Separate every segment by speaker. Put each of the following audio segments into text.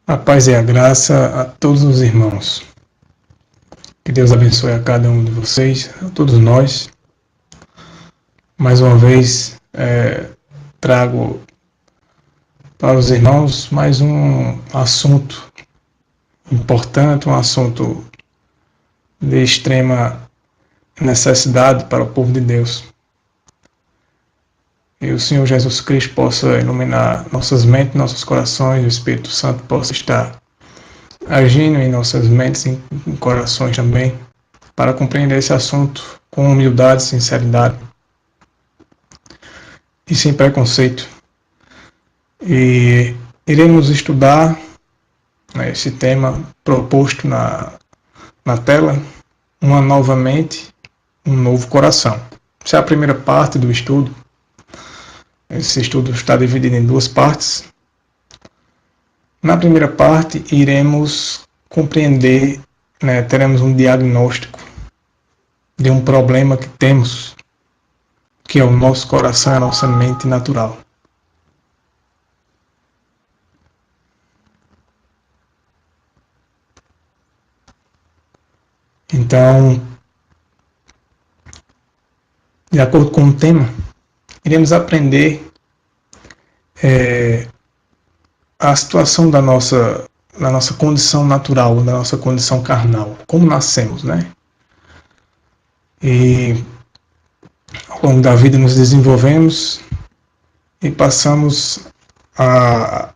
Speaker 1: A paz e a graça a todos os irmãos. Que Deus abençoe a cada um de vocês, a todos nós. Mais uma vez, trago para os irmãos mais um assunto importante, um assunto de extrema necessidade para o povo de Deus. E o Senhor Jesus Cristo possa iluminar nossas mentes, nossos corações, o Espírito Santo possa estar agindo em nossas mentes e em corações também, para compreender esse assunto com humildade, sinceridade e sem preconceito. E iremos estudar esse tema proposto na tela, uma nova mente, um novo coração. Essa é a primeira parte do estudo. Esse estudo está dividido em duas partes. Na primeira parte, iremos compreender, teremos um diagnóstico de um problema que temos, que é o nosso coração, a nossa mente natural. Então, de acordo com o tema, iremos aprender a situação da nossa condição natural, da nossa condição carnal, como nascemos, né? E ao longo da vida nos desenvolvemos e passamos a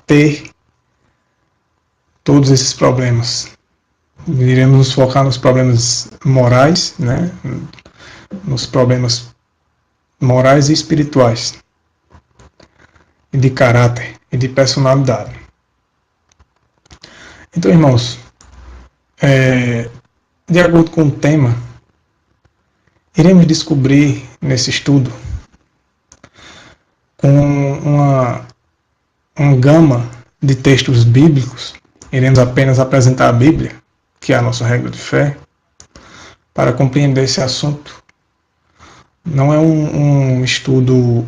Speaker 1: ter todos esses problemas. Iremos nos focar nos problemas morais, né? Nos problemas morais e espirituais, e de caráter e de personalidade. Então, irmãos, de acordo com o tema, iremos descobrir nesse estudo, com uma gama de textos bíblicos, iremos apenas apresentar a Bíblia, que é a nossa regra de fé, para compreender esse assunto. Não é um estudo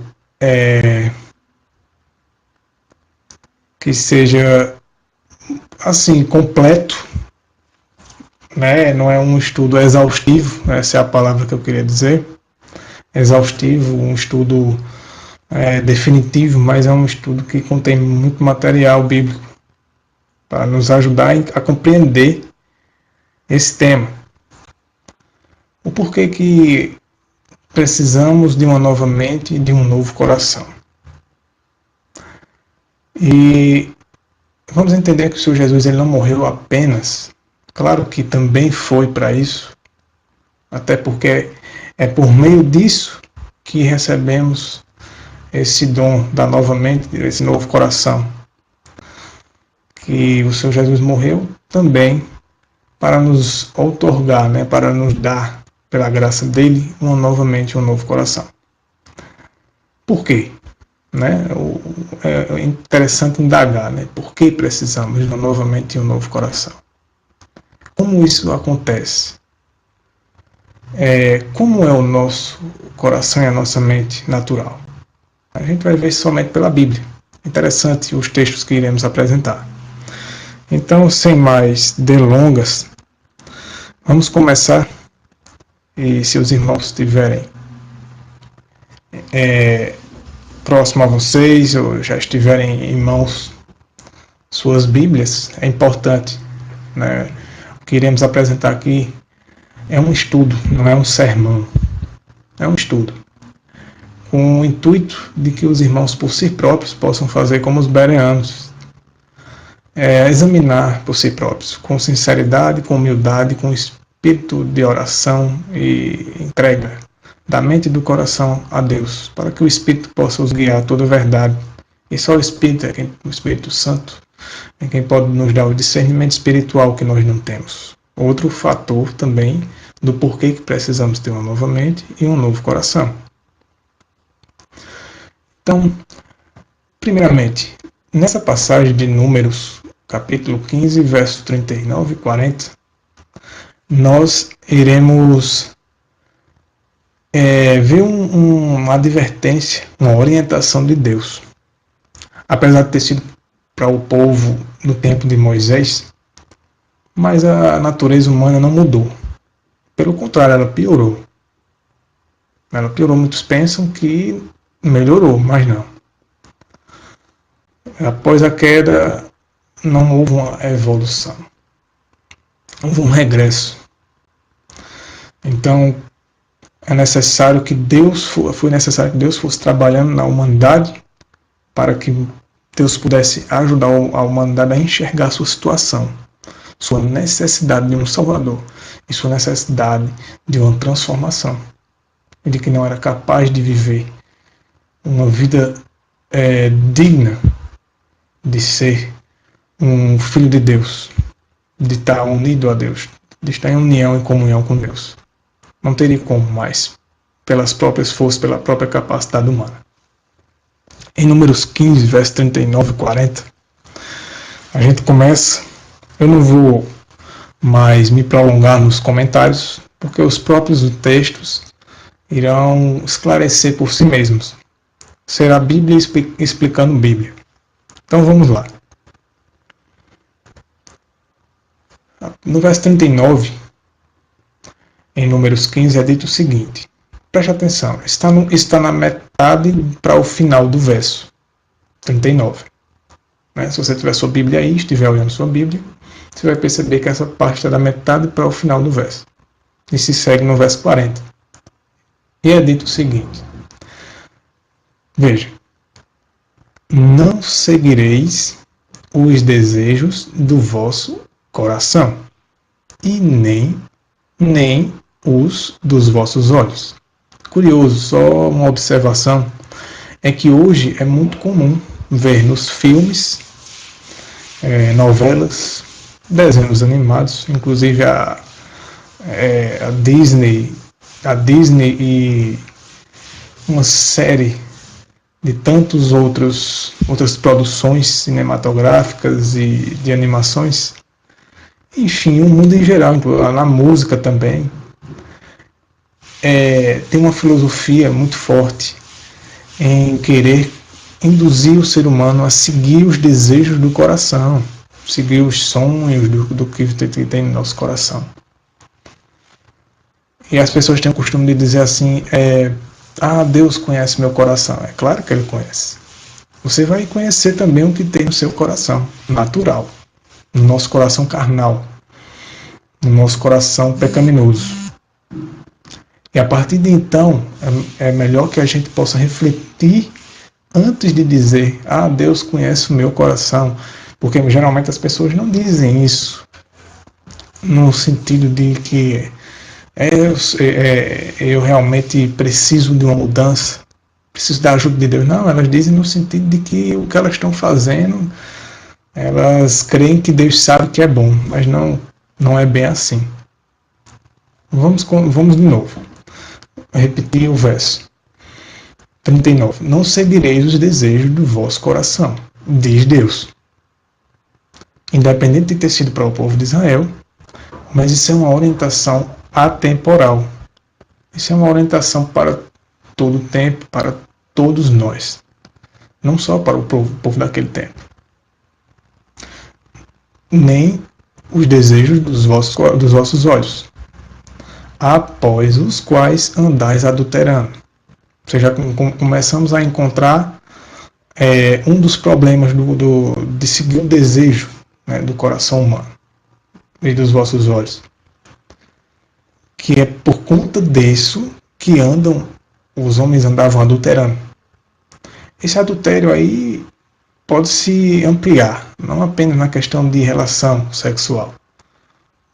Speaker 1: que seja assim completo, né? Não é um estudo exaustivo, essa é a palavra que eu queria dizer, exaustivo, um estudo definitivo, mas é um estudo que contém muito material bíblico para nos ajudar a compreender esse tema. O porquê que precisamos de uma nova mente e de um novo coração. E vamos entender que o Senhor Jesus ele não morreu apenas, claro que também foi para isso, até porque é por meio disso que recebemos esse dom da nova mente, esse novo coração. Que o Senhor Jesus morreu também para nos outorgar, para nos dar, pela graça dele, uma nova mente, um novo coração. Por quê? É interessante indagar, por que precisamos de uma nova mente e um novo coração? Como isso acontece? Como é o nosso coração e a nossa mente natural? A gente vai ver somente pela Bíblia. Interessante os textos que iremos apresentar. Então, sem mais delongas, vamos começar. E se os irmãos estiverem próximo a vocês, ou já estiverem em mãos suas Bíblias, é importante. O que iremos apresentar aqui é um estudo, não é um sermão. É um estudo. Com o intuito de que os irmãos por si próprios possam fazer como os bereanos. Examinar por si próprios, com sinceridade, com humildade, com espírito de oração e entrega da mente e do coração a Deus, para que o Espírito possa os guiar a toda a verdade. E só o Espírito, o Espírito Santo, é quem pode nos dar o discernimento espiritual que nós não temos. Outro fator também do porquê que precisamos ter uma nova mente e um novo coração. Então, primeiramente, nessa passagem de Números, capítulo 15, versos 39 e 40, nós iremos ver uma advertência, uma orientação de Deus. Apesar de ter sido para o povo no tempo de Moisés, mas a natureza humana não mudou. Pelo contrário, ela piorou. Ela piorou. Muitos pensam que melhorou, mas não. Após a queda, não houve uma evolução. Houve um regresso. Então, foi necessário que Deus fosse trabalhando na humanidade para que Deus pudesse ajudar a humanidade a enxergar a sua situação, sua necessidade de um Salvador e sua necessidade de uma transformação, e de que não era capaz de viver uma vida digna de ser um filho de Deus, de estar unido a Deus, de estar em união e comunhão com Deus. Não teria como mais, pelas próprias forças, pela própria capacidade humana. Em Números 15, versos 39 e 40, a gente começa. Eu não vou mais me prolongar nos comentários, porque os próprios textos irão esclarecer por si mesmos. Será a Bíblia explicando Bíblia. Então vamos lá. No verso 39, em Números 15, é dito o seguinte. Preste atenção, está na metade para o final do verso 39. Se você tiver sua Bíblia aí, estiver olhando sua Bíblia, você vai perceber que essa parte está da metade para o final do verso. E se segue no verso 40. E é dito o seguinte. Veja. Não seguireis os desejos do vosso coração, e nem os dos vossos olhos. Curioso, só uma observação, é que hoje é muito comum ver nos filmes, novelas, desenhos animados, inclusive a Disney e uma série de tantas outras produções cinematográficas e de animações, enfim, o mundo em geral, na música também, tem uma filosofia muito forte em querer induzir o ser humano a seguir os desejos do coração, seguir os sonhos do que tem no nosso coração. E as pessoas têm o costume de dizer assim, Deus conhece meu coração. É claro que Ele conhece. Você vai conhecer também o que tem no seu coração, natural, no nosso coração carnal, no nosso coração pecaminoso. E a partir de então, é melhor que a gente possa refletir antes de dizer, Deus conhece o meu coração, porque geralmente as pessoas não dizem isso no sentido de que eu realmente preciso de uma mudança, preciso da ajuda de Deus. Não, elas dizem no sentido de que o que elas estão fazendo, elas creem que Deus sabe que é bom, mas não é bem assim. Vamos de novo. Repetir o verso 39. Não seguireis os desejos do vosso coração, diz Deus. Independente de ter sido para o povo de Israel, mas isso é uma orientação atemporal. Isso é uma orientação para todo o tempo, para todos nós. Não só para o povo daquele tempo. Nem os desejos dos vossos olhos, após os quais andais adulterando. Ou seja, começamos a encontrar um dos problemas de seguir o desejo, do coração humano e dos vossos olhos. Que é por conta disso que os homens andavam adulterando. Esse adultério aí pode se ampliar, não apenas na questão de relação sexual,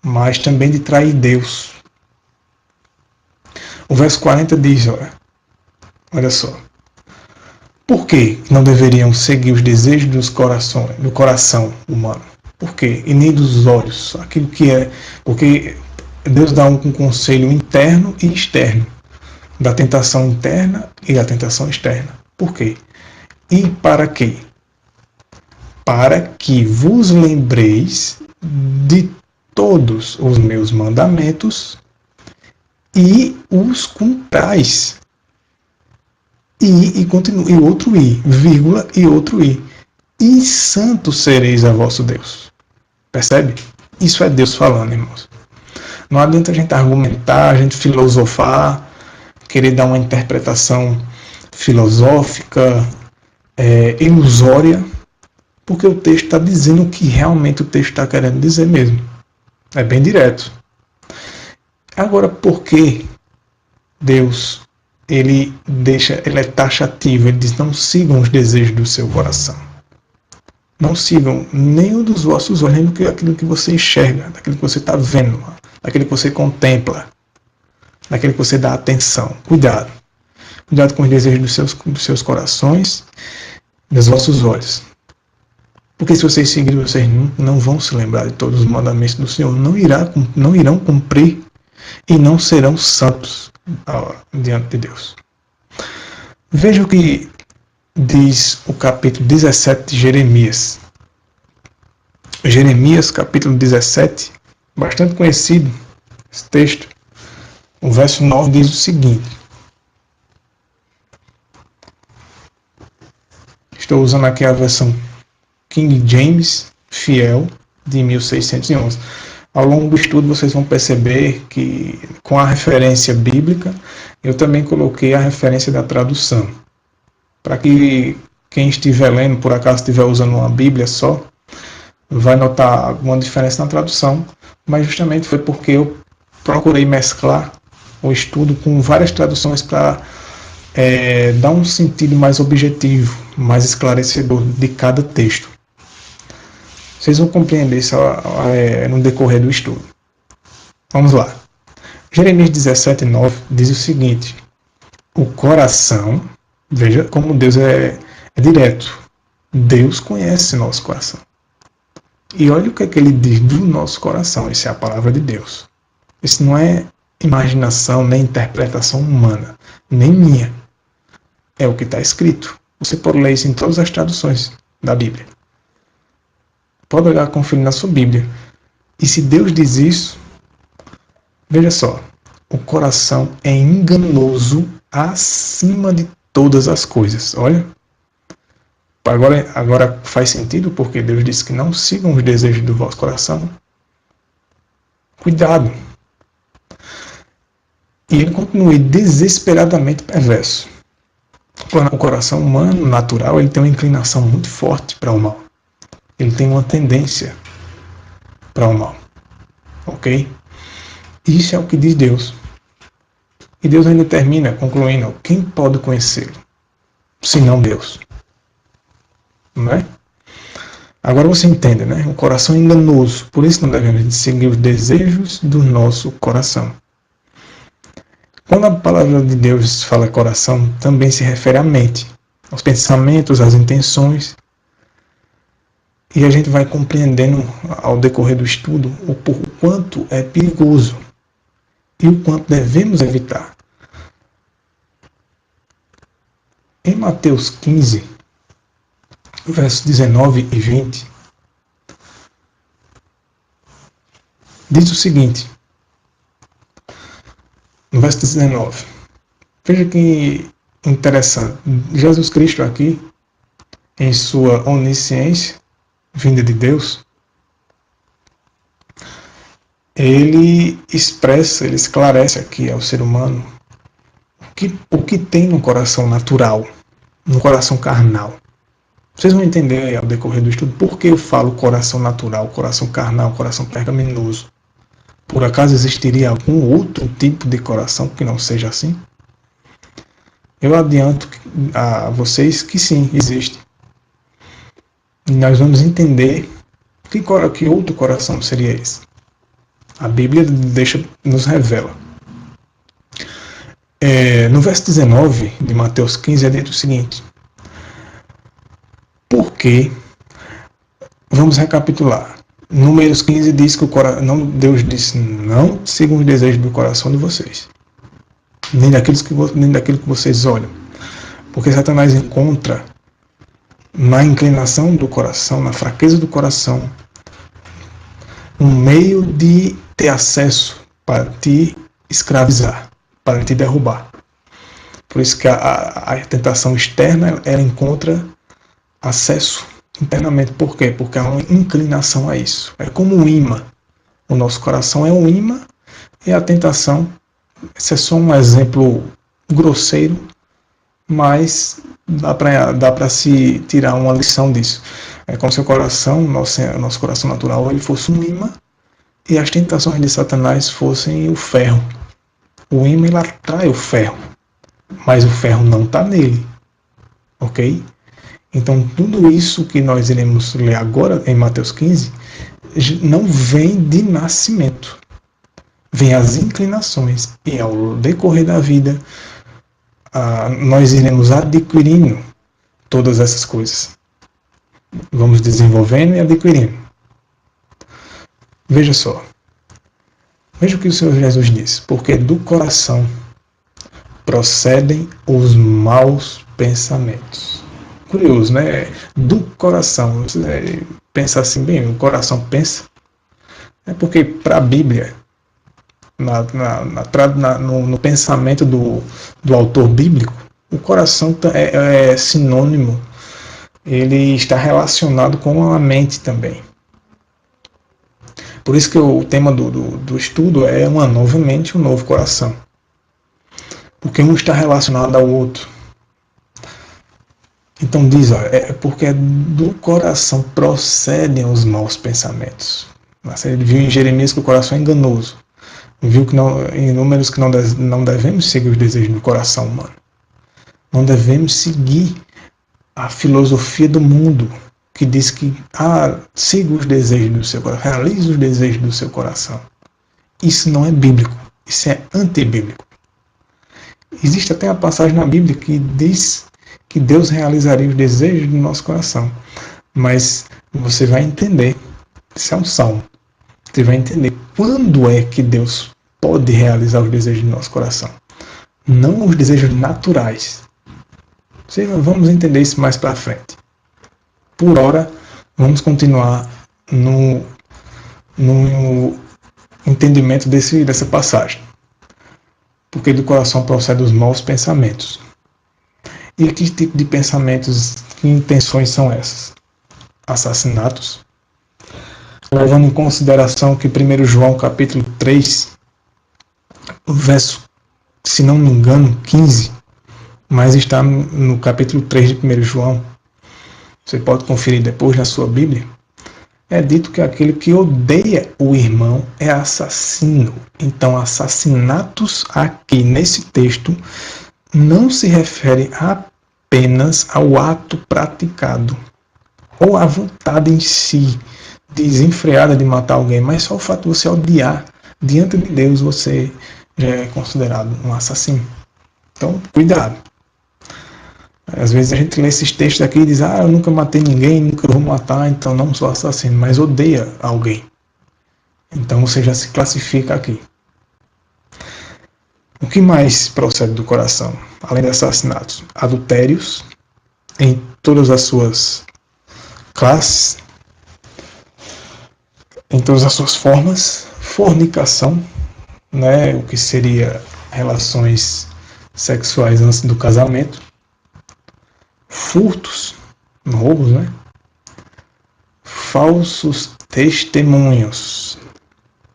Speaker 1: mas também de trair Deus. O verso 40 diz, olha só, por que não deveriam seguir os desejos do coração humano? Por quê? E nem dos olhos, aquilo que é, porque Deus dá um conselho interno e externo, da tentação interna e da tentação externa. Por quê? E para quê? Para que vos lembreis de todos os meus mandamentos e os cumprais. E outro i, vírgula, e outro i. e santo sereis a vosso Deus. Percebe? Isso é Deus falando, irmãos. Não adianta a gente argumentar, a gente filosofar, querer dar uma interpretação filosófica, ilusória, porque o texto está dizendo o que realmente o texto está querendo dizer mesmo. É bem direto. Agora, por que Deus ele é taxativo? Ele diz: não sigam os desejos do seu coração. Não sigam nenhum dos vossos olhos, nem daquilo que você enxerga, daquilo que você está vendo, daquilo que você contempla, daquilo que você dá atenção. Cuidado. Cuidado com os desejos dos seus corações, dos vossos olhos. Porque se vocês seguirem, vocês não vão se lembrar de todos os mandamentos do Senhor. Não irão cumprir e não serão santos diante de Deus. Veja o que diz o capítulo 17 de Jeremias. Jeremias, capítulo 17, bastante conhecido esse texto. O verso 9 diz o seguinte. Estou usando aqui a versão King James Fiel de 1611. Ao longo do estudo vocês vão perceber que com a referência bíblica eu também coloquei a referência da tradução. Para que quem estiver lendo, por acaso estiver usando uma Bíblia só, vai notar alguma diferença na tradução, mas justamente foi porque eu procurei mesclar o estudo com várias traduções para dar um sentido mais objetivo, mais esclarecedor de cada texto. Vocês vão compreender isso no decorrer do estudo. Vamos lá. Jeremias 17:9 diz o seguinte: o coração, veja como Deus é direto. Deus conhece nosso coração. E olha o que é que ele diz do nosso coração. Isso é a palavra de Deus. Isso não é imaginação, nem interpretação humana, nem minha. É o que está escrito. Você pode ler isso em todas as traduções da Bíblia. Pode olhar, conferir na sua Bíblia. E se Deus diz isso, veja só, o coração é enganoso acima de todas as coisas. Olha, agora faz sentido porque Deus disse que não sigam os desejos do vosso coração. Cuidado. E ele continua desesperadamente perverso. O coração humano, natural, ele tem uma inclinação muito forte para o mal. Ele tem uma tendência para o mal. Ok? Isso é o que diz Deus. E Deus ainda termina concluindo: quem pode conhecê-lo? Senão Deus. Não é? Agora você entende, né? O coração é enganoso. Por isso não devemos seguir os desejos do nosso coração. Quando a palavra de Deus fala coração, também se refere à mente, aos pensamentos, às intenções. E a gente vai compreendendo ao decorrer do estudo o quanto é perigoso e o quanto devemos evitar. Em Mateus 15, versos 19 e 20, diz o seguinte, no verso 19, veja que interessante, Jesus Cristo aqui, em sua onisciência, vinda de Deus, ele esclarece aqui ao ser humano o que tem no coração natural, no coração carnal. Vocês vão entender ao decorrer do estudo por que eu falo coração natural, coração carnal, coração pecaminoso. Por acaso existiria algum outro tipo de coração que não seja assim? Eu adianto a vocês que sim, existe. E nós vamos entender que outro coração seria esse. A Bíblia nos revela. No verso 19 de Mateus 15 é dito o seguinte: porque, vamos recapitular, Números 15 diz que Deus disse: não sigam os desejos do coração de vocês, nem daquilo que vocês olham, porque Satanás encontra na inclinação do coração, na fraqueza do coração, um meio de ter acesso para te escravizar, para te derrubar. Por isso que a tentação externa ela encontra acesso internamente. Por quê? Porque há uma inclinação a isso. É como um imã. O nosso coração é um imã e a tentação, esse é só um exemplo grosseiro, mas dá para se tirar uma lição disso. É como se o coração, nosso coração natural, ele fosse um imã e as tentações de Satanás fossem o ferro. O imã ele atrai o ferro, mas o ferro não está nele, ok? Então tudo isso que nós iremos ler agora em Mateus 15 não vem de nascimento, vem as inclinações e ao decorrer da vida nós iremos adquirindo todas essas coisas. Vamos desenvolvendo e adquirindo. Veja só. Veja o que o Senhor Jesus diz. Porque do coração procedem os maus pensamentos. Curioso, né? Do coração. Você pensa assim, bem, o coração pensa. É porque para a Bíblia, no pensamento do autor bíblico, o coração é sinônimo, ele está relacionado com a mente também. Por isso que o tema do estudo é uma nova mente, um novo coração. Porque um está relacionado ao outro. Então diz, é porque do coração procedem os maus pensamentos. Ele viu em Jeremias que o coração é enganoso. Viu que em números que não devemos seguir os desejos do coração humano. Não devemos seguir a filosofia do mundo, que diz que siga os desejos do seu coração, realize os desejos do seu coração. Isso não é bíblico, isso é antibíblico. Existe até a passagem na Bíblia que diz que Deus realizaria os desejos do nosso coração. Mas você vai entender, isso é um salmo, você vai entender quando é que Deus pode realizar os desejos do nosso coração. Não os desejos naturais. Vamos entender isso mais para frente. Por hora, vamos continuar no entendimento dessa passagem. Porque do coração procedem os maus pensamentos. E que tipo de pensamentos, que intenções são essas? Assassinatos. Levando em consideração que 1 João capítulo 3, verso, se não me engano, 15, mas está no capítulo 3 de 1 João, você pode conferir depois na sua Bíblia, é dito que aquele que odeia o irmão é assassino. Então, assassinatos aqui nesse texto não se refere apenas ao ato praticado ou à vontade em si desenfreada de matar alguém, mas só o fato de você odiar. Diante de Deus você já é considerado um assassino. Então, cuidado. Às vezes a gente lê esses textos aqui e diz, eu nunca matei ninguém, nunca vou matar, então não sou assassino, mas odeia alguém. Então você já se classifica aqui. O que mais procede do coração, além de assassinatos? Adultérios, em todas as suas classes, em todas as suas formas, fornicação, né, o que seria relações sexuais antes do casamento, furtos, roubos, né? Falsos testemunhos.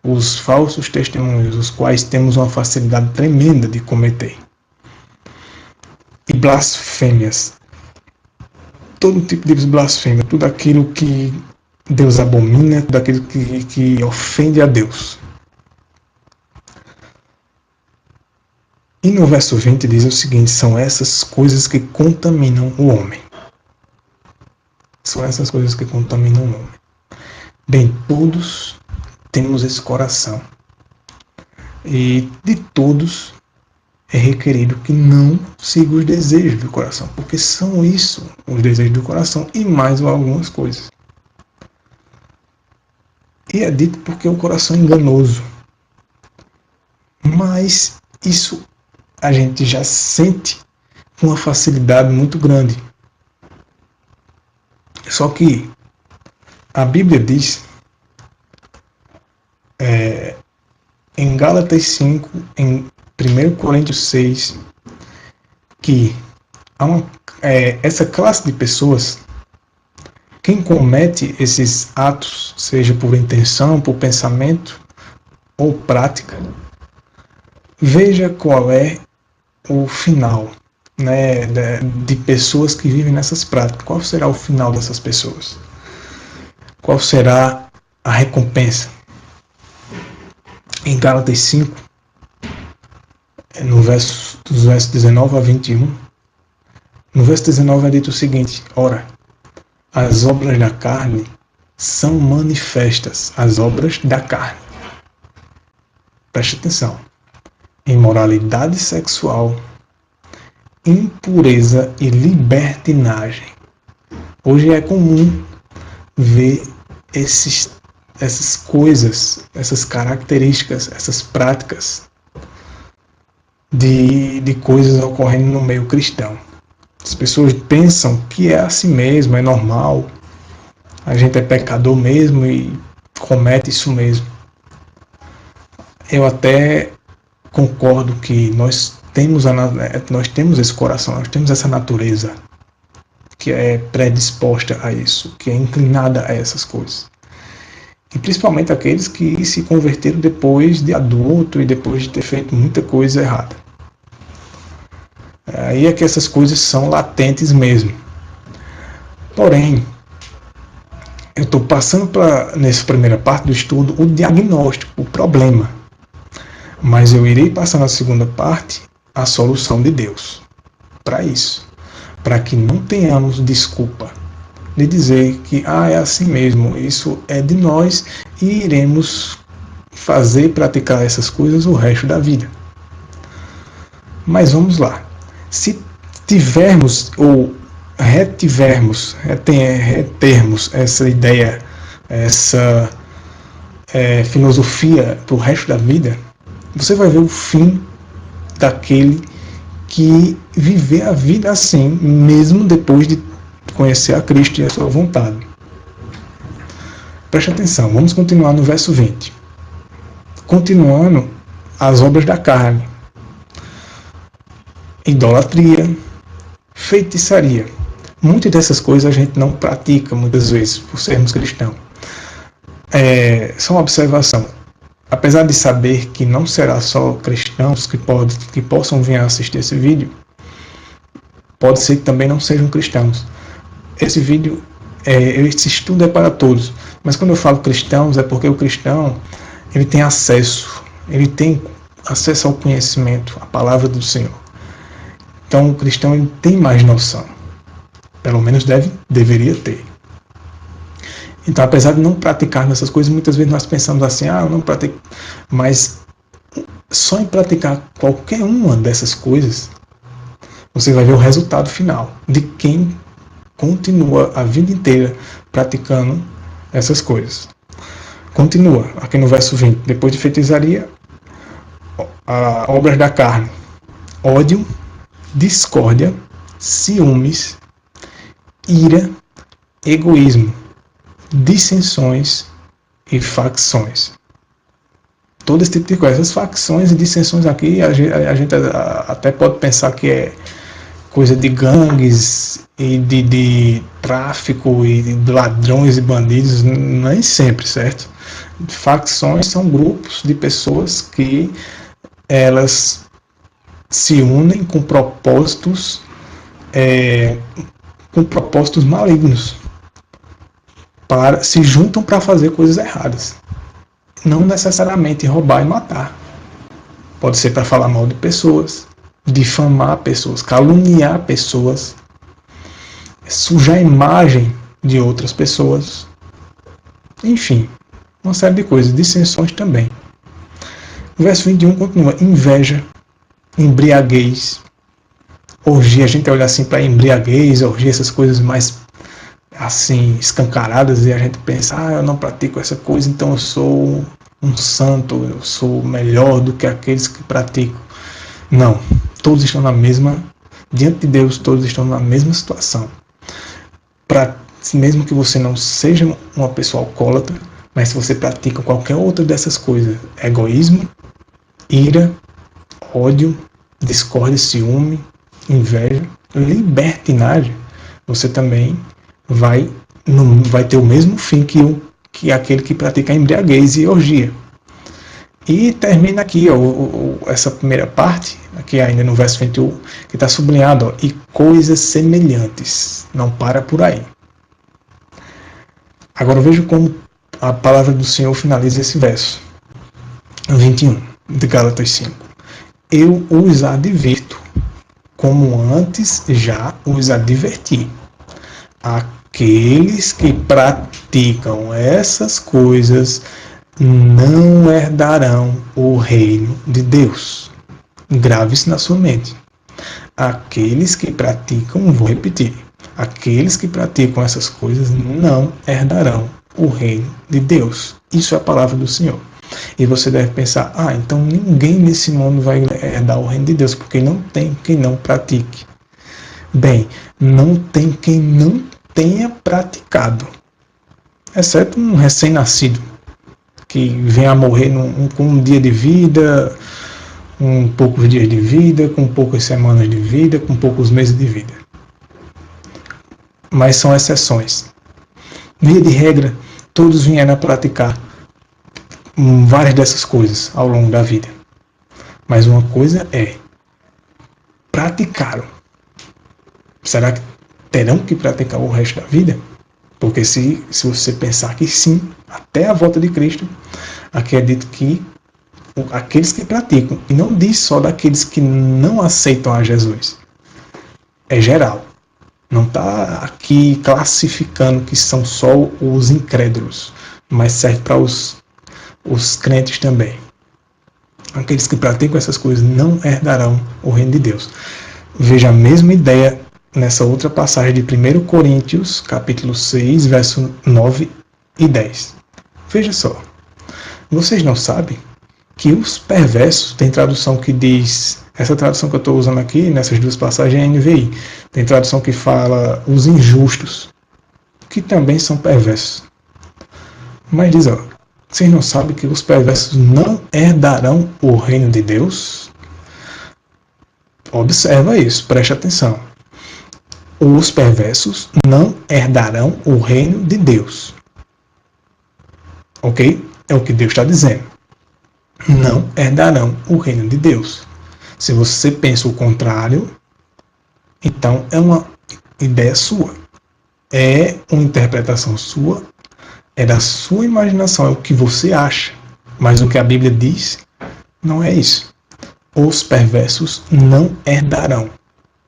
Speaker 1: Os falsos testemunhos, os quais temos uma facilidade tremenda de cometer. E blasfêmias. Todo tipo de blasfêmia, tudo aquilo que Deus abomina, tudo aquilo que ofende a Deus. E no verso 20 diz o seguinte, são essas coisas que contaminam o homem. São essas coisas que contaminam o homem. Bem, todos temos esse coração. E de todos é requerido que não siga os desejos do coração, porque são isso, os desejos do coração, e mais algumas coisas. E é dito porque o coração é enganoso. Mas isso a gente já sente com uma facilidade muito grande. Só que a Bíblia diz, em Gálatas 5, em 1 Coríntios 6, que essa classe de pessoas quem comete esses atos, seja por intenção, por pensamento ou prática, veja qual é o final, né, de pessoas que vivem nessas práticas. Qual será o final dessas pessoas? Qual será a recompensa? Em Gálatas 5, dos versos 19 a 21, no verso 19 é dito o seguinte: ora, as obras da carne são manifestas, as obras da carne. Preste atenção. Imoralidade sexual, impureza e libertinagem. Hoje é comum ver essas coisas, essas características, essas práticas de coisas ocorrendo no meio cristão. As pessoas pensam que é assim mesmo, é normal, a gente é pecador mesmo e comete isso mesmo. Eu até concordo que nós temos esse coração, nós temos essa natureza que é predisposta a isso, que é inclinada a essas coisas. E principalmente aqueles que se converteram depois de adulto e depois de ter feito muita coisa errada. Aí é que essas coisas são latentes mesmo. Porém, eu estou passando nessa primeira parte do estudo o diagnóstico, o problema. Mas eu irei passar na segunda parte a solução de Deus para isso. Para que não tenhamos desculpa de dizer que é assim mesmo, isso é de nós e iremos fazer e praticar essas coisas o resto da vida. Mas vamos lá. Se tivermos ou retermos essa ideia, essa filosofia para o resto da vida, você vai ver o fim daquele que viver a vida assim, mesmo depois de conhecer a Cristo e a sua vontade. Preste atenção, vamos continuar no verso 20. Continuando as obras da carne. Idolatria, feitiçaria. Muitas dessas coisas a gente não pratica muitas vezes, por sermos cristãos. Só uma observação. Apesar de saber que não será só cristãos que possam vir a assistir esse vídeo, pode ser que também não sejam cristãos. Esse vídeo, esse estudo é para todos. Mas quando eu falo cristãos, é porque o cristão ele tem acesso ao conhecimento, à palavra do Senhor. Então o cristão ele tem mais noção. Pelo menos deveria ter. Então, apesar de não praticar essas coisas, muitas vezes nós pensamos assim, eu não pratico. Mas só em praticar qualquer uma dessas coisas, você vai ver o resultado final de quem continua a vida inteira praticando essas coisas. Continua, aqui no verso 20. Depois de feitiçaria, obras da carne, ódio, discórdia, ciúmes, ira, egoísmo, dissensões e facções. Todo esse tipo de coisa. Essas facções e dissensões aqui, a gente até pode pensar que é coisa de gangues e de tráfico e de ladrões e bandidos. Nem sempre, certo? Facções são grupos de pessoas que elas se unem com propósitos malignos. Se juntam para fazer coisas erradas. Não necessariamente roubar e matar. Pode ser para falar mal de pessoas, difamar pessoas, caluniar pessoas, sujar a imagem de outras pessoas. Enfim, uma série de coisas, dissensões também. O verso 21 continua: inveja, embriaguez, orgia. A gente olha assim para embriaguez, orgia, essas coisas mais assim escancaradas, e a gente pensa, eu não pratico essa coisa, então eu sou um santo, eu sou melhor do que aqueles que praticam. Não, todos estão diante de Deus, todos estão na mesma situação. Mesmo que você não seja uma pessoa alcoólatra, mas se você pratica qualquer outra dessas coisas, egoísmo, ira, ódio, discórdia, ciúme, inveja, libertinagem, você também vai não vai ter o mesmo fim que aquele que pratica embriaguez e orgia. E termina aqui, ó, essa primeira parte, aqui ainda no verso 21, que está sublinhado, ó, e coisas semelhantes. Não para por aí. Agora veja como a palavra do Senhor finaliza esse verso. 21, de Gálatas 5. Eu os advirto, como antes já os adverti. Aqueles que praticam essas coisas não herdarão o reino de Deus. Grave isso na sua mente. Aqueles que praticam, vou repetir, aqueles que praticam essas coisas não herdarão o reino de Deus. Isso é a palavra do Senhor. E você deve pensar, então ninguém nesse mundo vai herdar o reino de Deus, porque não tem quem não pratique. Bem, não tem quem não tenha praticado, exceto um recém-nascido, que vem a morrer com um dia de vida, com poucos dias de vida, com poucas semanas de vida, com poucos meses de vida. Mas são exceções. Via de regra, todos vieram a praticar várias dessas coisas ao longo da vida. Mas uma coisa é, praticaram. Será que terão que praticar o resto da vida? Porque se você pensar que sim, até a volta de Cristo, aqui é dito que aqueles que praticam, e não diz só daqueles que não aceitam a Jesus, é geral. Não está aqui classificando que são só os incrédulos, mas serve para os crentes também. Aqueles que praticam essas coisas não herdarão o reino de Deus. Veja a mesma ideia nessa outra passagem de 1 Coríntios, capítulo 6, verso 9 e 10. Veja só. Vocês não sabem que os perversos, tem tradução que diz, essa tradução que eu estou usando aqui, nessas duas passagens é NVI, tem tradução que fala os injustos, que também são perversos. Mas diz, vocês não sabem que os perversos não herdarão o reino de Deus? Observa isso, preste atenção. Os perversos não herdarão o reino de Deus. Ok? É o que Deus está dizendo. Não herdarão o reino de Deus. Se você pensa o contrário, então é uma ideia sua. É uma interpretação sua. É da sua imaginação, é o que você acha. Mas o que a Bíblia diz não é isso. Os perversos não herdarão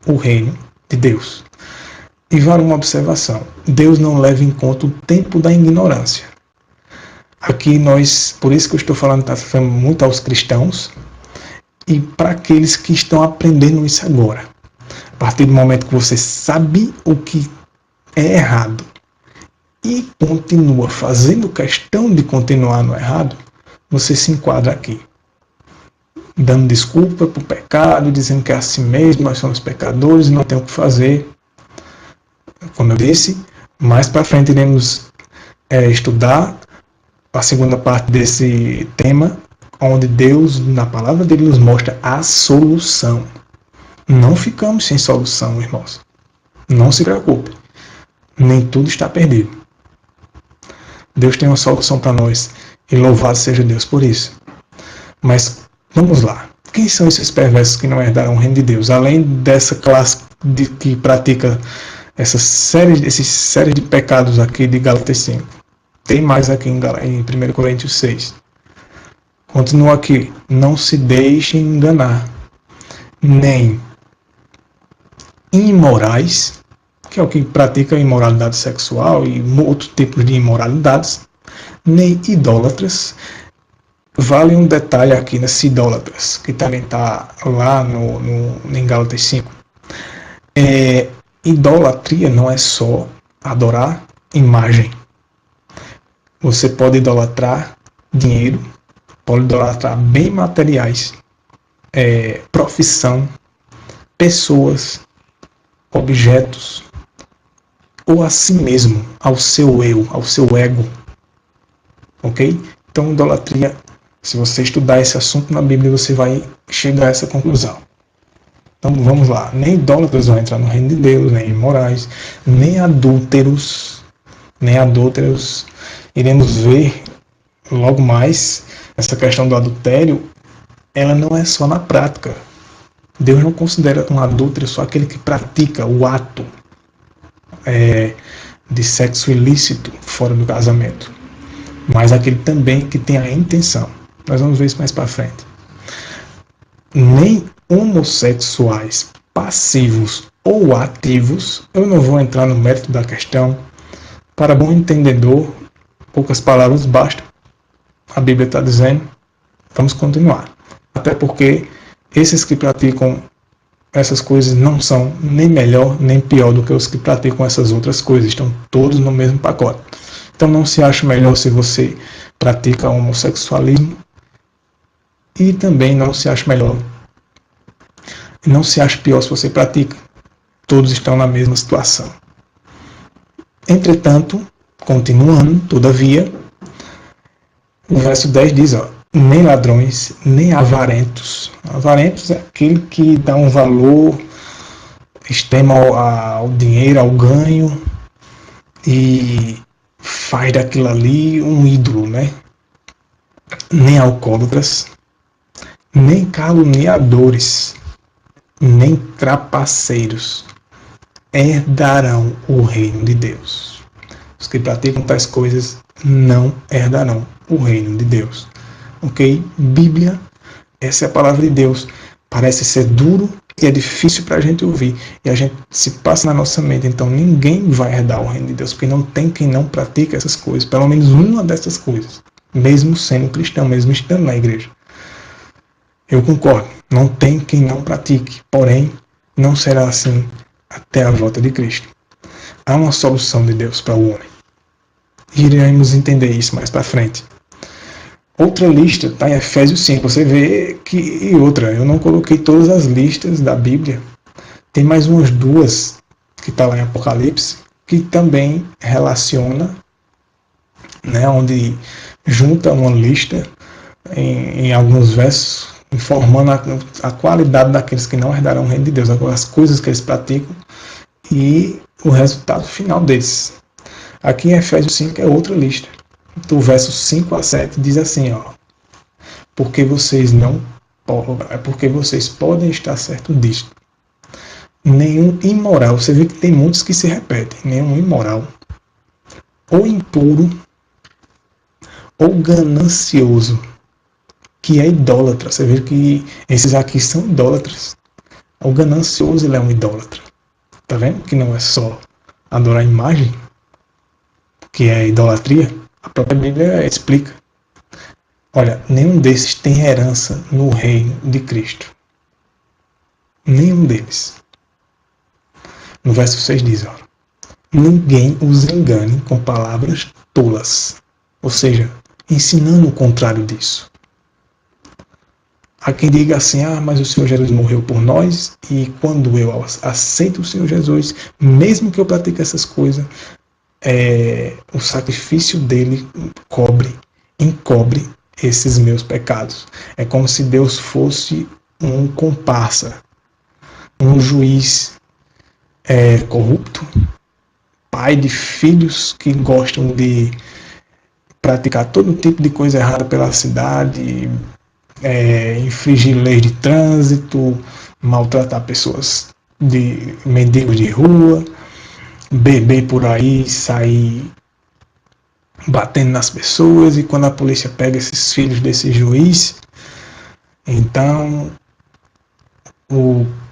Speaker 1: o reino de Deus. E vale uma observação. Deus não leva em conta o tempo da ignorância. Aqui por isso que eu estou falando, está falando muito aos cristãos e para aqueles que estão aprendendo isso agora. A partir do momento que você sabe o que é errado e continua fazendo questão de continuar no errado, você se enquadra aqui. Dando desculpa para o pecado, dizendo que é assim mesmo, nós somos pecadores e não temos o que fazer. Como eu disse, mais para frente iremos estudar a segunda parte desse tema, onde Deus, na palavra dele, nos mostra a solução. Não ficamos sem solução, irmãos. Não se preocupe. Nem tudo está perdido. Deus tem uma solução para nós. E louvado seja Deus por isso. Mas vamos lá. Quem são esses perversos que não herdarão o reino de Deus? Além dessa classe que pratica essa série de pecados aqui de Gálatas 5. Tem mais aqui em 1 Coríntios 6. Continua aqui. Não se deixem enganar. Nem imorais, que é o que pratica imoralidade sexual e outros tipos de imoralidades. Nem idólatras. Vale um detalhe aqui nesse idólatras, que também está lá em Gálatas 5. Idolatria não é só adorar imagem. Você pode idolatrar dinheiro, pode idolatrar bem materiais, profissão, pessoas, objetos, ou a si mesmo, ao seu eu, ao seu ego. Ok? Então, idolatria, se você estudar esse assunto na Bíblia, você vai chegar a essa conclusão. Então, vamos lá. Nem idólatras vão entrar no reino de Deus, nem imorais, nem adúlteros, nem adúlteros. Iremos ver logo mais essa questão do adultério, ela não é só na prática. Deus não considera um adúltero só aquele que pratica o ato de sexo ilícito fora do casamento, mas aquele também que tem a intenção. Nós vamos ver isso mais para frente. Nem homossexuais passivos ou ativos, eu não vou entrar no mérito da questão, para bom entendedor, poucas palavras bastam, a Bíblia está dizendo, vamos continuar. Até porque esses que praticam essas coisas não são nem melhor nem pior do que os que praticam essas outras coisas, estão todos no mesmo pacote. Então não se acha melhor se você pratica homossexualismo, e também não se acha melhor, não se acha pior se você pratica. Todos estão na mesma situação. Entretanto, continuando, todavia, o verso 10 diz, nem ladrões, nem avarentos. Avarentos é aquele que dá um valor extremo ao dinheiro, ao ganho, e faz daquilo ali um ídolo, né? Nem alcoólatras, nem caluniadores, nem trapaceiros herdarão o reino de Deus. Os que praticam tais coisas não herdarão o reino de Deus. Ok? Bíblia, essa é a palavra de Deus. Parece ser duro e é difícil para a gente ouvir. E a gente se passa na nossa mente. Então ninguém vai herdar o reino de Deus, porque não tem quem não pratica essas coisas. Pelo menos uma dessas coisas. Mesmo sendo cristão, mesmo estando na igreja. Eu concordo. Não tem quem não pratique. Porém, não será assim até a volta de Cristo. Há uma solução de Deus para o homem. Iremos entender isso mais para frente. Outra lista está em Efésios 5. Você vê que... E outra, eu não coloquei todas as listas da Bíblia. Tem mais umas duas que está lá em Apocalipse, que também relaciona, né, onde junta uma lista em alguns versos, informando a qualidade daqueles que não herdarão o reino de Deus, as coisas que eles praticam e o resultado final deles. Aqui em Efésios 5 é outra lista. Do verso 5 a 7 diz assim, porque vocês podem estar certos disto. Nenhum imoral, você vê que tem muitos que se repetem, nenhum imoral, ou impuro, ou ganancioso, que é idólatra. Você vê que esses aqui são idólatras. O ganancioso, ele é um idólatra. Tá vendo? Que não é só adorar a imagem, que é idolatria. A própria Bíblia explica. Olha, nenhum desses tem herança no reino de Cristo. Nenhum deles. No verso 6 diz, ninguém os engane com palavras tolas. Ou seja, ensinando o contrário disso. Há quem diga assim, mas o Senhor Jesus morreu por nós, e quando eu aceito o Senhor Jesus, mesmo que eu pratique essas coisas, o sacrifício dele encobre esses meus pecados. É como se Deus fosse um comparsa, um juiz corrupto, pai de filhos que gostam de praticar todo tipo de coisa errada pela cidade, infringir leis de trânsito, maltratar pessoas, de mendigos de rua, beber por aí, sair batendo nas pessoas, e quando a polícia pega esses filhos desse juiz, então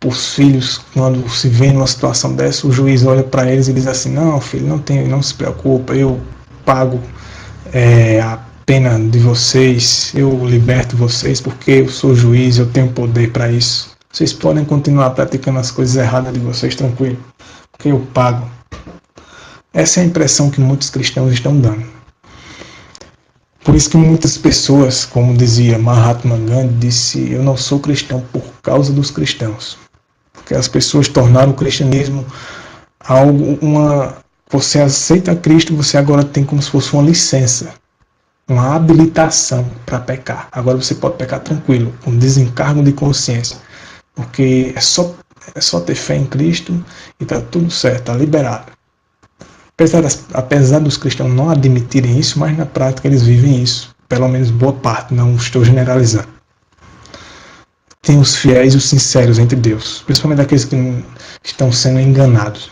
Speaker 1: os filhos, quando se vê numa situação dessa, o juiz olha para eles e diz assim, não filho, não se preocupa, eu pago a pena de vocês, eu liberto vocês porque eu sou juiz, eu tenho poder para isso. Vocês podem continuar praticando as coisas erradas de vocês tranquilo, porque eu pago. Essa é a impressão que muitos cristãos estão dando. Por isso que muitas pessoas, como dizia Mahatma Gandhi, disse, eu não sou cristão por causa dos cristãos. Porque as pessoas tornaram o cristianismo algo, você aceita Cristo, você agora tem como se fosse uma licença, uma habilitação para pecar. Agora você pode pecar tranquilo, com desencargo de consciência. Porque é só ter fé em Cristo e está tudo certo, está liberado. Apesar dos cristãos não admitirem isso, mas na prática eles vivem isso. Pelo menos boa parte, não estou generalizando. Tem os fiéis e os sinceros entre Deus, principalmente aqueles que estão sendo enganados.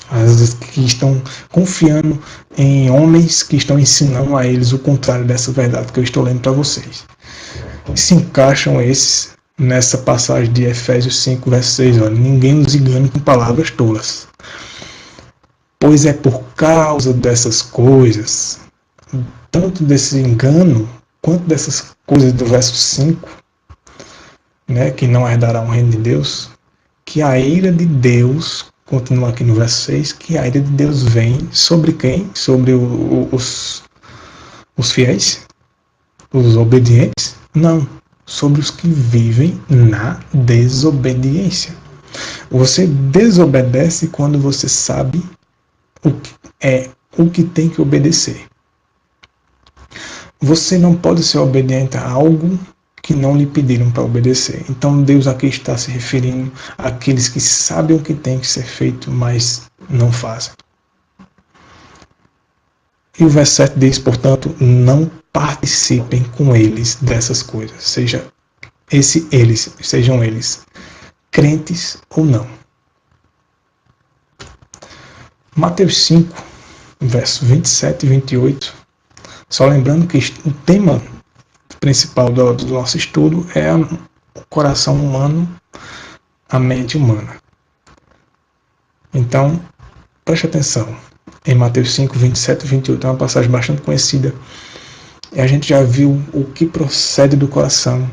Speaker 1: Às vezes que estão confiando em homens que estão ensinando a eles o contrário dessa verdade que eu estou lendo para vocês. Se encaixam esses nessa passagem de Efésios 5, verso 6. Olha, ninguém os engane com palavras tolas. Pois é por causa dessas coisas, tanto desse engano, quanto dessas coisas do verso 5, né, que não herdarão o reino de Deus, que a ira de Deus, continua aqui no verso 6, que a ira de Deus vem sobre quem? Sobre os fiéis? Os obedientes? Não, sobre os que vivem na desobediência. Você desobedece quando você sabe o que tem que obedecer. Você não pode ser obediente a algo que não lhe pediram para obedecer. Então Deus aqui está se referindo àqueles que sabem o que tem que ser feito, mas não fazem. E o verso 7 diz, portanto, não participem com eles dessas coisas. Sejam eles crentes ou não. Mateus 5, verso 27 e 28. Só lembrando que o tema principal do nosso estudo é o coração humano, a mente humana. Então, preste atenção. Em Mateus 5, 27 e 28 é uma passagem bastante conhecida. E a gente já viu o que procede do coração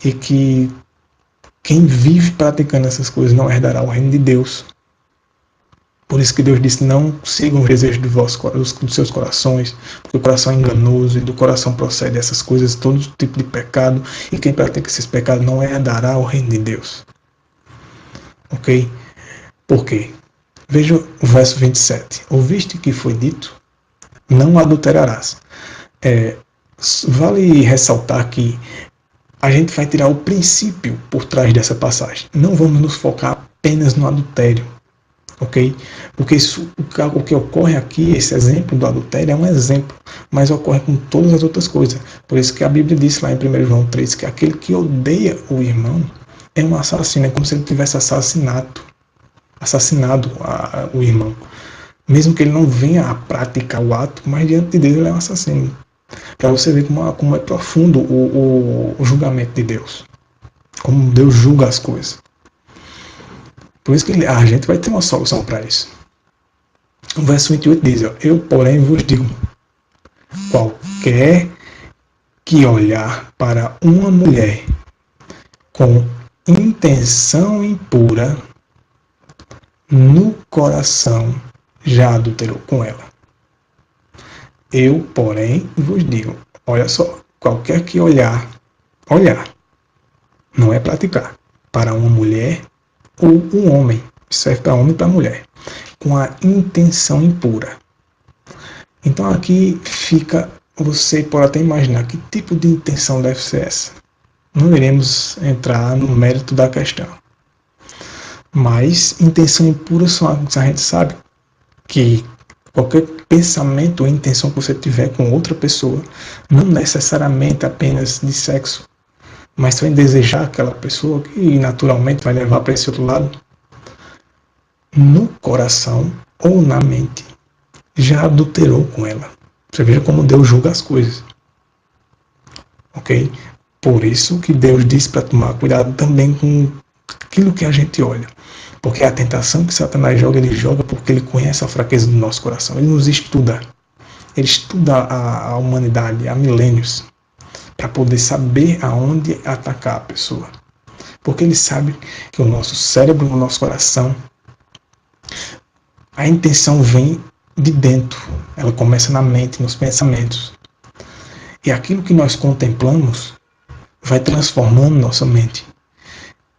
Speaker 1: e que quem vive praticando essas coisas não herdará o reino de Deus. Por isso que Deus disse, não sigam os desejos dos seus corações, porque o coração é enganoso e do coração procede essas coisas, todo tipo de pecado, e quem pratica esses pecados não herdará o reino de Deus. Ok? Por quê? Veja o verso 27. Ouviste que foi dito? Não adulterarás. Vale ressaltar que a gente vai tirar o princípio por trás dessa passagem. Não vamos nos focar apenas no adultério. Ok? Porque o que ocorre aqui, esse exemplo do adultério é um exemplo, mas ocorre com todas as outras coisas. Por isso que a Bíblia diz lá em 1 João 3 que aquele que odeia o irmão é um assassino, é como se ele tivesse assassinado o irmão. Mesmo que ele não venha a praticar o ato, mas diante de Deus ele é um assassino. Para você ver como é profundo o julgamento de Deus. Como Deus julga as coisas. Por isso que a gente vai ter uma solução para isso. O verso 28 diz, eu porém vos digo, qualquer que olhar para uma mulher com intenção impura, no coração já adulterou com ela. Eu, porém, vos digo, olha só, qualquer que olhar, não é praticar, para uma mulher ou um homem, serve para homem e para mulher, com a intenção impura. Então aqui fica, você pode até imaginar que tipo de intenção deve ser essa. Não iremos entrar no mérito da questão. Mas intenção impura a gente sabe que qualquer pensamento ou intenção que você tiver com outra pessoa, não necessariamente apenas de sexo, mas só em desejar aquela pessoa que naturalmente vai levar para esse outro lado, no coração ou na mente, já adulterou com ela. Você veja como Deus julga as coisas. Ok? Por isso que Deus diz para tomar cuidado também com aquilo que a gente olha. Porque a tentação que Satanás joga, ele joga porque ele conhece a fraqueza do nosso coração. Ele nos estuda. Ele estuda a humanidade há milênios para poder saber aonde atacar a pessoa. Porque ele sabe que o nosso cérebro, o nosso coração, a intenção vem de dentro. Ela começa na mente, nos pensamentos. E aquilo que nós contemplamos vai transformando nossa mente.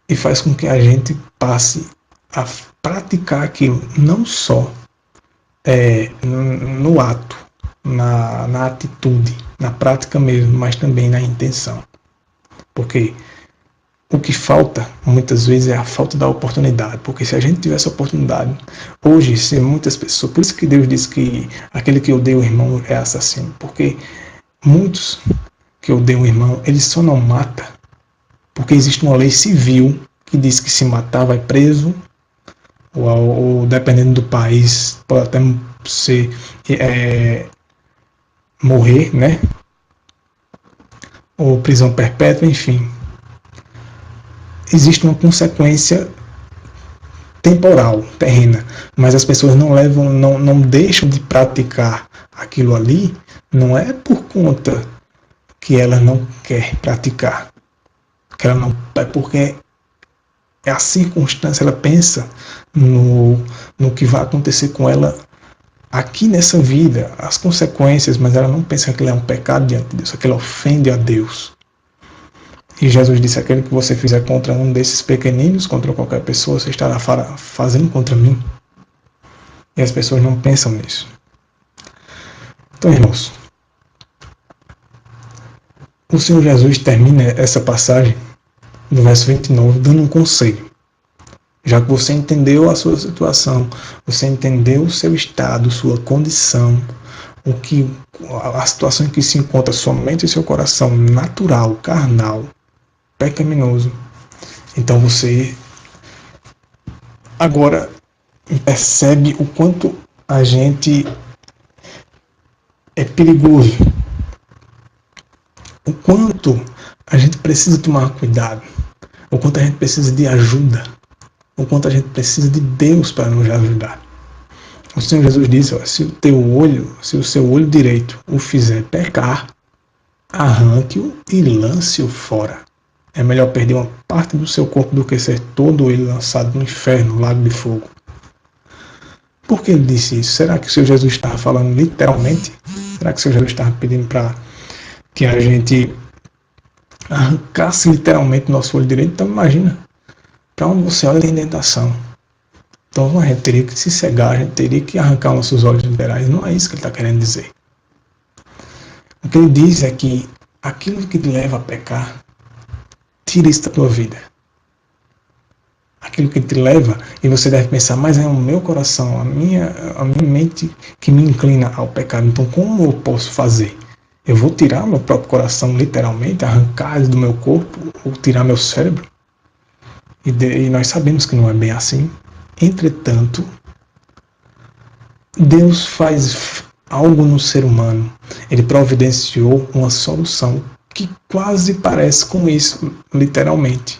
Speaker 1: E faz com que a gente passe a praticar aquilo, não só no ato, na atitude, na prática mesmo, mas também na intenção. Porque O que falta, muitas vezes, é a falta da oportunidade. Porque se a gente tivesse a oportunidade, hoje, se muitas pessoas... Por isso que Deus diz que aquele que odeia o irmão é assassino. Porque muitos que odeiam o irmão, ele só não mata porque existe uma lei civil que diz que se matar vai preso, ou dependendo do país, pode até ser morrer, né? Ou prisão perpétua, enfim. Existe uma consequência temporal, terrena, mas as pessoas não deixam de praticar aquilo ali, não é por conta que ela não quer praticar, que ela não, é porque é a circunstância, ela pensa no que vai acontecer com ela aqui nessa vida, as consequências, mas ela não pensa que aquilo é um pecado diante de Deus, que ela ofende a Deus. E Jesus disse: aquele que você fizer contra um desses pequeninos, contra qualquer pessoa, você estará fazendo contra mim. E as pessoas não pensam nisso. Então, irmãos, o Senhor Jesus termina essa passagem no verso 29 dando um conselho. Já que você entendeu a sua situação, você entendeu o seu estado, sua condição, a situação em que se encontra sua mente e seu coração natural, carnal, pecaminoso, então você agora percebe o quanto a gente é perigoso, o quanto a gente precisa tomar cuidado, o quanto a gente precisa de ajuda, o quanto a gente precisa de Deus para nos ajudar. O Senhor Jesus disse: ó, se o seu olho direito o fizer pecar, arranque-o e lance-o fora. É melhor perder uma parte do seu corpo do que ser todo ele lançado no inferno, no lago de fogo. Por que ele disse isso? Será que o Senhor Jesus estava falando literalmente? Será que o Senhor Jesus estava pedindo para que a gente arrancasse literalmente nosso olho direito? Então imagina, para onde você olha tem tentação. Então a gente teria que se cegar, a gente teria que arrancar nossos olhos literais. Não é isso que ele está querendo dizer. O que ele diz é que aquilo que te leva a pecar, tira isso da tua vida. Aquilo que te leva, e você deve pensar: mas é o meu coração, a minha mente que me inclina ao pecado. Então como eu posso fazer? Eu vou tirar meu próprio coração literalmente, arrancar ele do meu corpo, ou tirar meu cérebro? E nós sabemos que não é bem assim. Entretanto, Deus faz algo no ser humano. Ele providenciou uma solução que quase parece com isso, literalmente.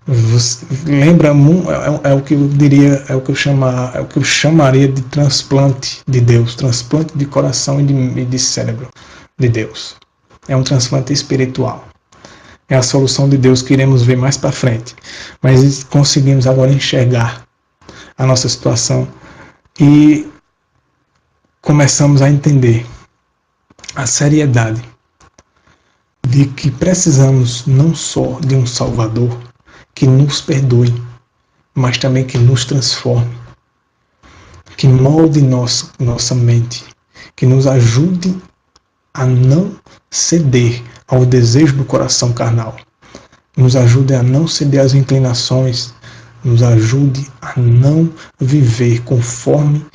Speaker 1: Você lembra, é o que eu diria, é o que eu chamaria de transplante de Deus, transplante de coração e de cérebro de Deus. É um transplante espiritual. É a solução de Deus que iremos ver mais para frente. Mas conseguimos agora enxergar a nossa situação e começamos a entender a seriedade de que precisamos não só de um Salvador que nos perdoe, mas também que nos transforme, que molde nossa mente, que nos ajude a não ceder ao desejo do coração carnal, nos ajude a não ceder às inclinações, nos ajude a não viver conforme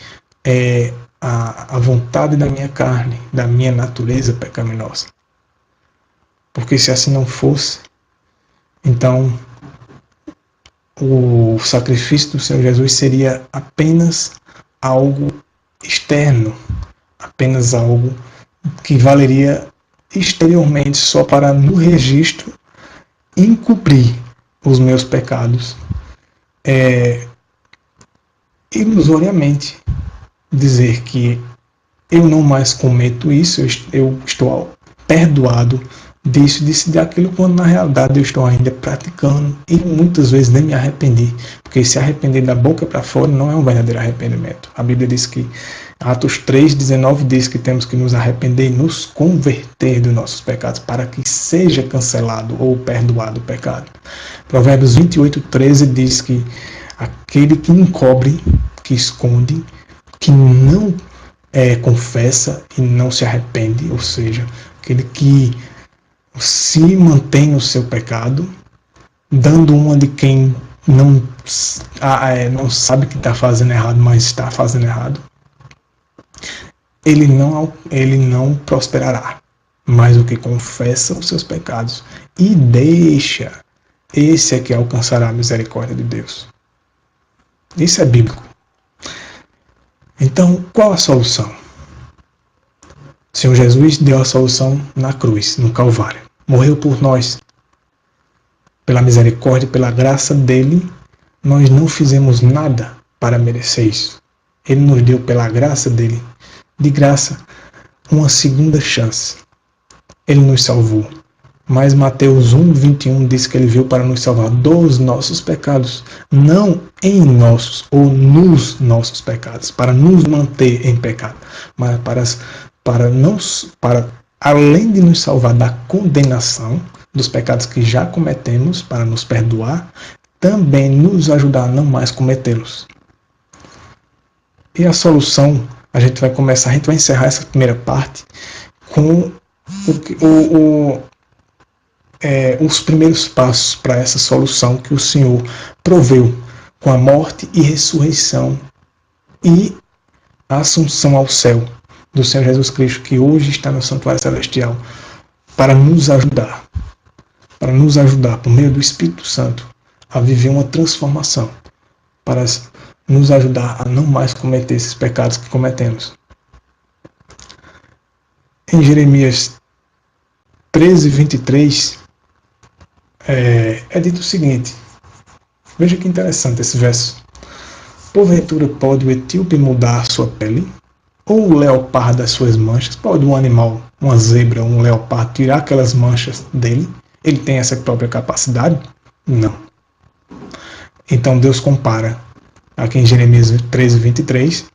Speaker 1: a vontade da minha carne, da minha natureza pecaminosa. Porque se assim não fosse, então o sacrifício do Senhor Jesus seria apenas algo externo, apenas algo que valeria exteriormente só para, no registro, encobrir os meus pecados, ilusoriamente dizer que eu não mais cometo isso, eu estou perdoado disso, daquilo, quando na realidade eu estou ainda praticando e muitas vezes nem me arrependi, porque se arrepender da boca para fora não é um verdadeiro arrependimento. A Bíblia diz que, Atos 3,19 diz que temos que nos arrepender e nos converter dos nossos pecados para que seja cancelado ou perdoado o pecado. Provérbios 28,13 diz que aquele que encobre, que esconde, que não confessa e não se arrepende, ou seja, aquele que se mantém no seu pecado, dando uma de quem não sabe que está fazendo errado, mas está fazendo errado, ele não prosperará. Mas o que confessa os seus pecados e deixa, esse é que alcançará a misericórdia de Deus. Isso é bíblico. Então, qual a solução? O Senhor Jesus deu a solução na cruz, no Calvário. Morreu por nós. Pela misericórdia, pela graça dele, nós não fizemos nada para merecer isso. Ele nos deu, pela graça dele, de graça, uma segunda chance. Ele nos salvou. Mas Mateus 1:21 diz que ele veio para nos salvar dos nossos pecados, não em nossos ou nos nossos pecados, para nos manter em pecado, mas para além de nos salvar da condenação dos pecados que já cometemos, para nos perdoar, também nos ajudar a não mais cometê-los. E a solução, a gente vai encerrar essa primeira parte com os primeiros passos para essa solução que o Senhor proveu com a morte e ressurreição e a assunção ao céu do Senhor Jesus Cristo, que hoje está no santuário celestial, para nos ajudar por meio do Espírito Santo a viver uma transformação, para nos ajudar a não mais cometer esses pecados que cometemos. Em Jeremias 13:23 é dito o seguinte, veja que interessante esse verso: porventura pode o etíope mudar a sua pele? Ou o leopardo as suas manchas? Pode um animal, uma zebra, um leopardo, tirar aquelas manchas dele? Ele tem essa própria capacidade? Não. Então Deus compara, aqui em Jeremias 13:23,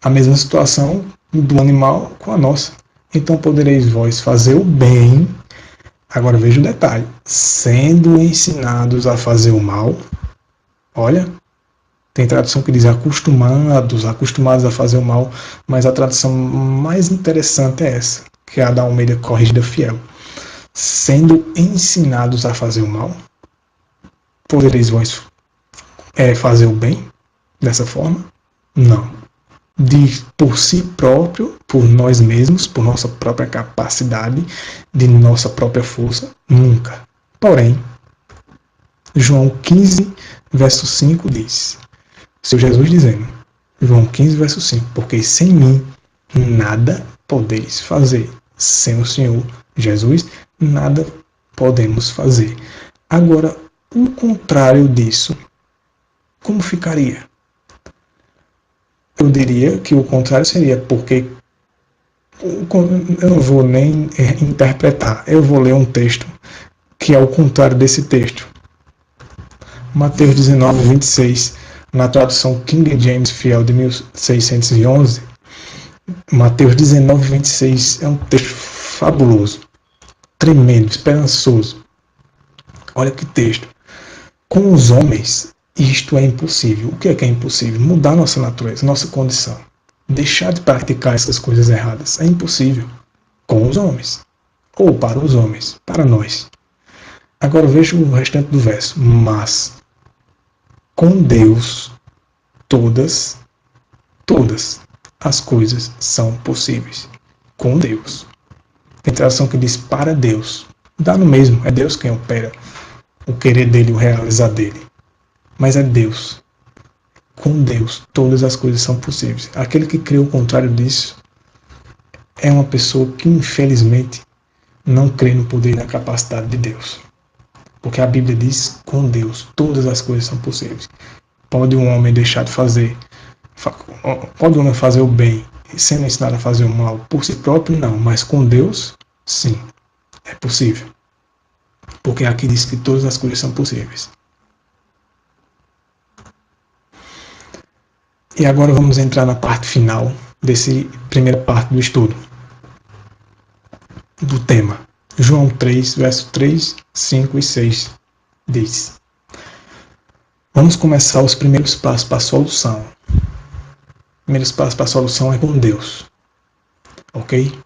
Speaker 1: a mesma situação do animal com a nossa. Então podereis vós fazer o bem, agora veja o detalhe, sendo ensinados a fazer o mal. Olha, tem tradução que diz acostumados a fazer o mal, mas a tradução mais interessante é essa, que é a da Almeida Corrigida Fiel. Sendo ensinados a fazer o mal, podereis vós fazer o bem dessa forma? Não. Por si próprio, por nós mesmos, por nossa própria capacidade, de nossa própria força, nunca. Porém, João 15, verso 5 diz, Seu Jesus dizendo, João 15, verso 5, porque sem mim nada podeis fazer. Sem o Senhor Jesus, nada podemos fazer. Agora, o contrário disso, como ficaria? Eu diria que o contrário seria, porque eu não vou nem interpretar, eu vou ler um texto que é o contrário desse texto. Mateus 19:26, na tradução King James Fiel de 1611, Mateus 19:26 é um texto fabuloso, tremendo, esperançoso. Olha que texto. Com os homens, isto é impossível. O que é impossível? Mudar nossa natureza, nossa condição. Deixar de praticar essas coisas erradas. É impossível. Com os homens. Ou para os homens. Para nós. Agora veja o restante do verso. Mas, com Deus, todas as coisas são possíveis. Com Deus. Tem tradução que diz para Deus. Dá no mesmo. É Deus quem opera o querer dele, o realizar dele. Mas é Deus. Com Deus, todas as coisas são possíveis. Aquele que crê o contrário disso é uma pessoa que, infelizmente, não crê no poder e na capacidade de Deus. Porque a Bíblia diz, com Deus, todas as coisas são possíveis. Pode um homem deixar de fazer, pode um homem fazer o bem, sendo ensinado a fazer o mal por si próprio? Não, mas com Deus, sim, é possível. Porque aqui diz que todas as coisas são possíveis. E agora vamos entrar na parte final dessa primeira parte do estudo, do tema. João 3, verso 3, 5 e 6 diz. Vamos começar os primeiros passos para a solução. Primeiros passos para a solução é com Deus. Ok?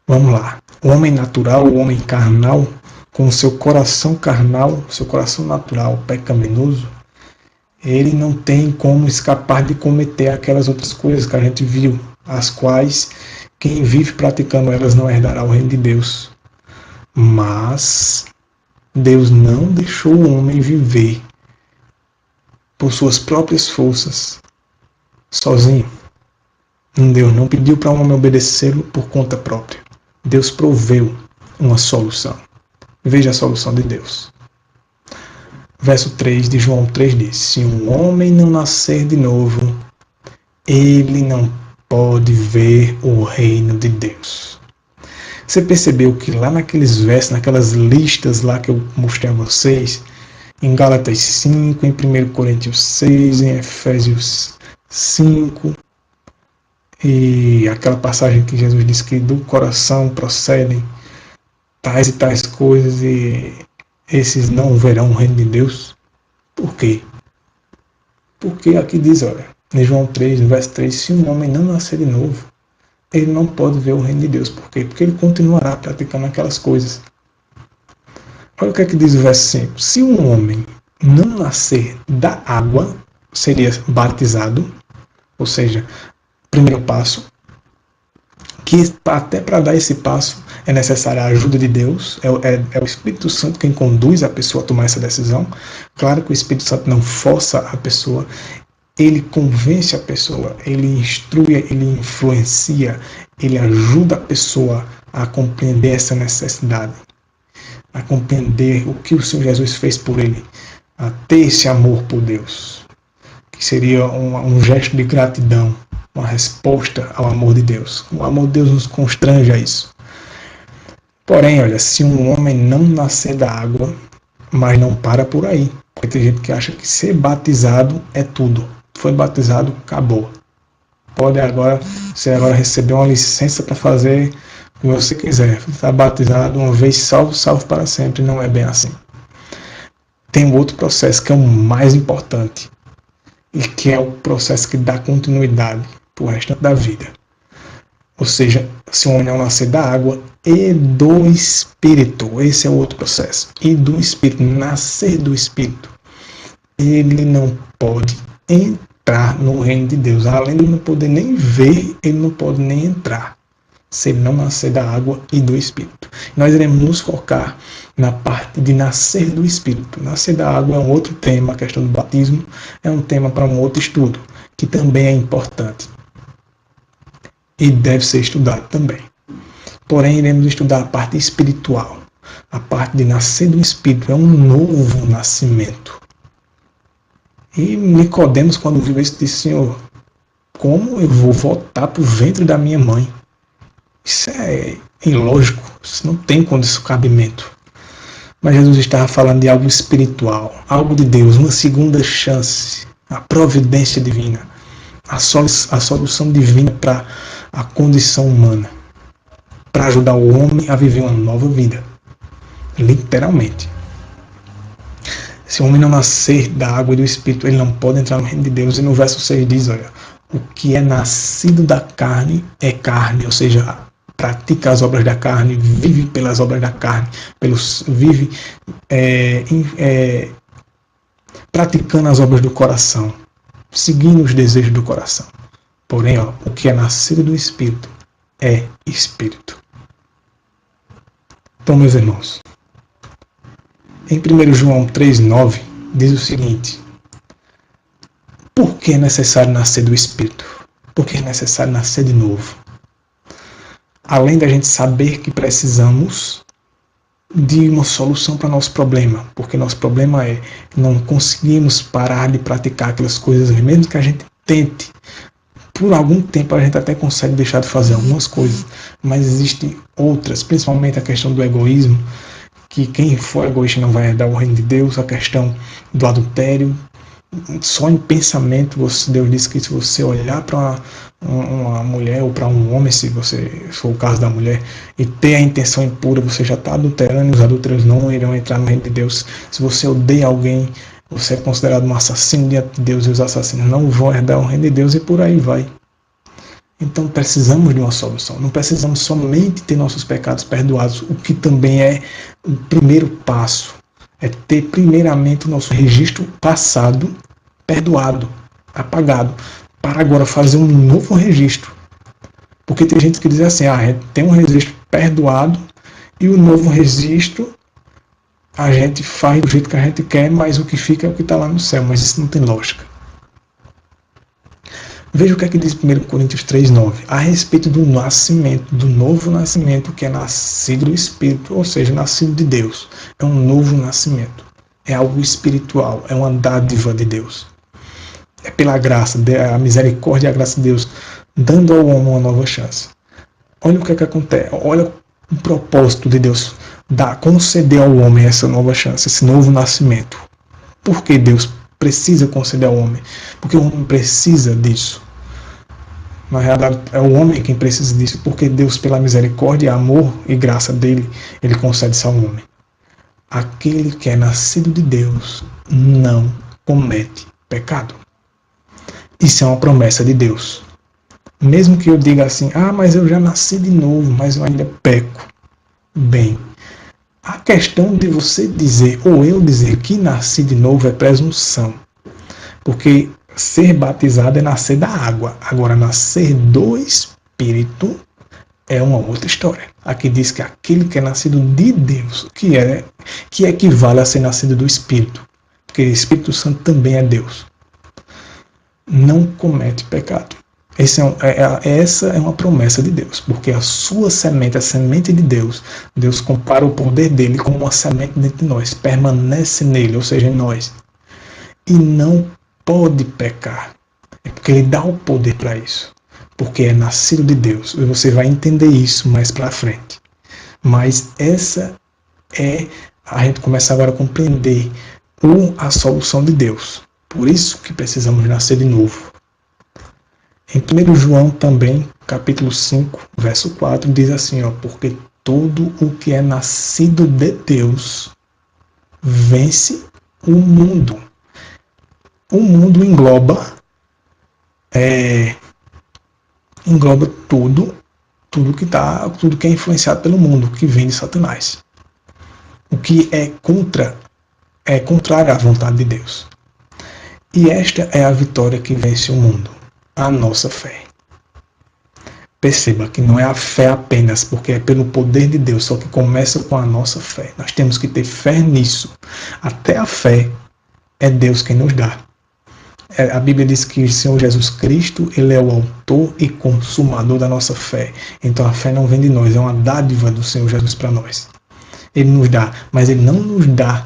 Speaker 1: Vamos lá. O homem natural, o homem carnal, com o seu coração carnal, seu coração natural pecaminoso, ele não tem como escapar de cometer aquelas outras coisas que a gente viu, as quais quem vive praticando elas não herdará o reino de Deus. Mas Deus não deixou o homem viver por suas próprias forças, sozinho. Deus não pediu para o homem obedecê-lo por conta própria. Deus proveu uma solução. Veja a solução de Deus. Verso 3 de João 3 diz: se um homem não nascer de novo, ele não pode ver o reino de Deus. Você percebeu que lá naqueles versos, naquelas listas lá que eu mostrei a vocês, em Gálatas 5, em 1 Coríntios 6, em Efésios 5, e aquela passagem que Jesus disse que do coração procedem tais e tais coisas e esses não verão o reino de Deus. Por quê? Porque aqui diz, olha, em João 3, no verso 3, se um homem não nascer de novo, ele não pode ver o reino de Deus. Por quê? Porque ele continuará praticando aquelas coisas. Olha o que é que diz o verso 5. Se um homem não nascer da água, seria batizado, ou seja, primeiro passo, que até para dar esse passo é necessária a ajuda de Deus, é o Espírito Santo quem conduz a pessoa a tomar essa decisão. Claro que o Espírito Santo não força a pessoa, ele convence a pessoa, ele instrui, ele influencia, ele ajuda a pessoa a compreender essa necessidade, a compreender o que o Senhor Jesus fez por ele, a ter esse amor por Deus, que seria um gesto de gratidão, uma resposta ao amor de Deus. O amor de Deus nos constrange a isso. Porém, olha, se um homem não nascer da água, mas não para por aí, porque tem gente que acha que ser batizado é tudo. Foi batizado, acabou. Pode agora, você agora receber uma licença para fazer o que você quiser. Está batizado uma vez salvo, salvo para sempre. Não é bem assim. Tem um outro processo que é o mais importante e que é o processo que dá continuidade para o restante da vida. Ou seja, se o homem não nascer da água e do Espírito, esse é o outro processo, e do Espírito, nascer do Espírito, ele não pode entrar no reino de Deus. Além de não poder nem ver, ele não pode nem entrar, se ele não nascer da água e do Espírito. Nós iremos nos focar na parte de nascer do Espírito. Nascer da água é um outro tema, a questão do batismo é um tema para um outro estudo, que também é importante e deve ser estudado também. Porém, iremos estudar a parte espiritual. A parte de nascer do Espírito é um novo nascimento. E Nicodemos, quando viu isso, disse: Senhor, como eu vou voltar para o ventre da minha mãe? Isso é ilógico, isso não tem cabimento. Mas Jesus estava falando de algo espiritual, algo de Deus, uma segunda chance, a providência divina, a solução divina para a condição humana, para ajudar o homem a viver uma nova vida, literalmente. Se o homem não nascer da água e do Espírito, ele não pode entrar no reino de Deus. E no verso 6 diz, olha, o que é nascido da carne é carne, ou seja, pratica as obras da carne, vive pelas obras da carne, vive praticando as obras do coração, seguindo os desejos do coração. Porém, o que é nascido do Espírito é Espírito. Então, meus irmãos, em 1 João 3,9 diz o seguinte: por que é necessário nascer do Espírito? Por que é necessário nascer de novo? Além da gente saber que precisamos de uma solução para nosso problema, porque nosso problema é que não conseguimos parar de praticar aquelas coisas, mesmo que a gente tente. Por algum tempo a gente até consegue deixar de fazer algumas coisas, mas existem outras, principalmente a questão do egoísmo, que quem for egoísta não vai herdar o reino de Deus, a questão do adultério. Só em pensamento, Deus diz que se você olhar para uma mulher ou para um homem, se for o caso da mulher, e ter a intenção impura, você já está adulterando, e os adúlteros não irão entrar no reino de Deus. Se você odeia alguém, você é considerado um assassino diante de Deus, e os assassinos não vão herdar o reino de Deus, e por aí vai. Então precisamos de uma solução. Não precisamos somente ter nossos pecados perdoados, o que também é o primeiro passo. É ter primeiramente o nosso registro passado perdoado, apagado, para agora fazer um novo registro. Porque tem gente que diz assim, tem um registro perdoado e o novo registro a gente faz do jeito que a gente quer, mas o que fica é o que está lá no céu. Mas isso não tem lógica. Veja o que é que diz 1 Coríntios 3,9. A respeito do nascimento, do novo nascimento, que é nascido do Espírito, ou seja, nascido de Deus. É um novo nascimento. É algo espiritual, é uma dádiva de Deus. É pela graça, a misericórdia e a graça de Deus, dando ao homem uma nova chance. Olha o que é que acontece, olha o propósito de Deus, conceder ao homem essa nova chance, esse novo nascimento. Por que Deus precisa conceder ao homem? Porque o homem precisa disso. Na realidade, é o homem quem precisa disso, porque Deus, pela misericórdia, amor e graça dele, ele concede isso ao homem. Aquele que é nascido de Deus não comete pecado. Isso é uma promessa de Deus. Mesmo que eu diga assim, mas eu já nasci de novo, mas eu ainda peco. Bem, a questão de você dizer, ou eu dizer que nasci de novo é presunção. Porque ser batizado é nascer da água. Agora, nascer do Espírito é uma outra história. Aqui diz que aquele que é nascido de Deus, que equivale a ser nascido do Espírito. Porque o Espírito Santo também é Deus. Não comete pecado. Essa é uma promessa de Deus, porque a sua semente, a semente de Deus, Deus compara o poder dele com uma semente dentro de nós, permanece nele, ou seja, em nós, e não pode pecar, é porque ele dá o poder para isso, porque é nascido de Deus, e você vai entender isso mais para frente. Mas a gente começa agora a compreender a solução de Deus, por isso que precisamos nascer de novo. Em 1 João também, capítulo 5, verso 4, diz assim, porque todo o que é nascido de Deus vence o mundo. O mundo engloba tudo que é influenciado pelo mundo, que vem de Satanás. O que é contrário à vontade de Deus. E esta é a vitória que vence o mundo. A nossa fé. Perceba que não é a fé apenas, porque é pelo poder de Deus, só que começa com a nossa fé. Nós temos que ter fé nisso. Até a fé é Deus quem nos dá. A Bíblia diz que o Senhor Jesus Cristo, ele é o autor e consumador da nossa fé. Então a fé não vem de nós, é uma dádiva do Senhor Jesus para nós. Ele nos dá, mas ele não nos dá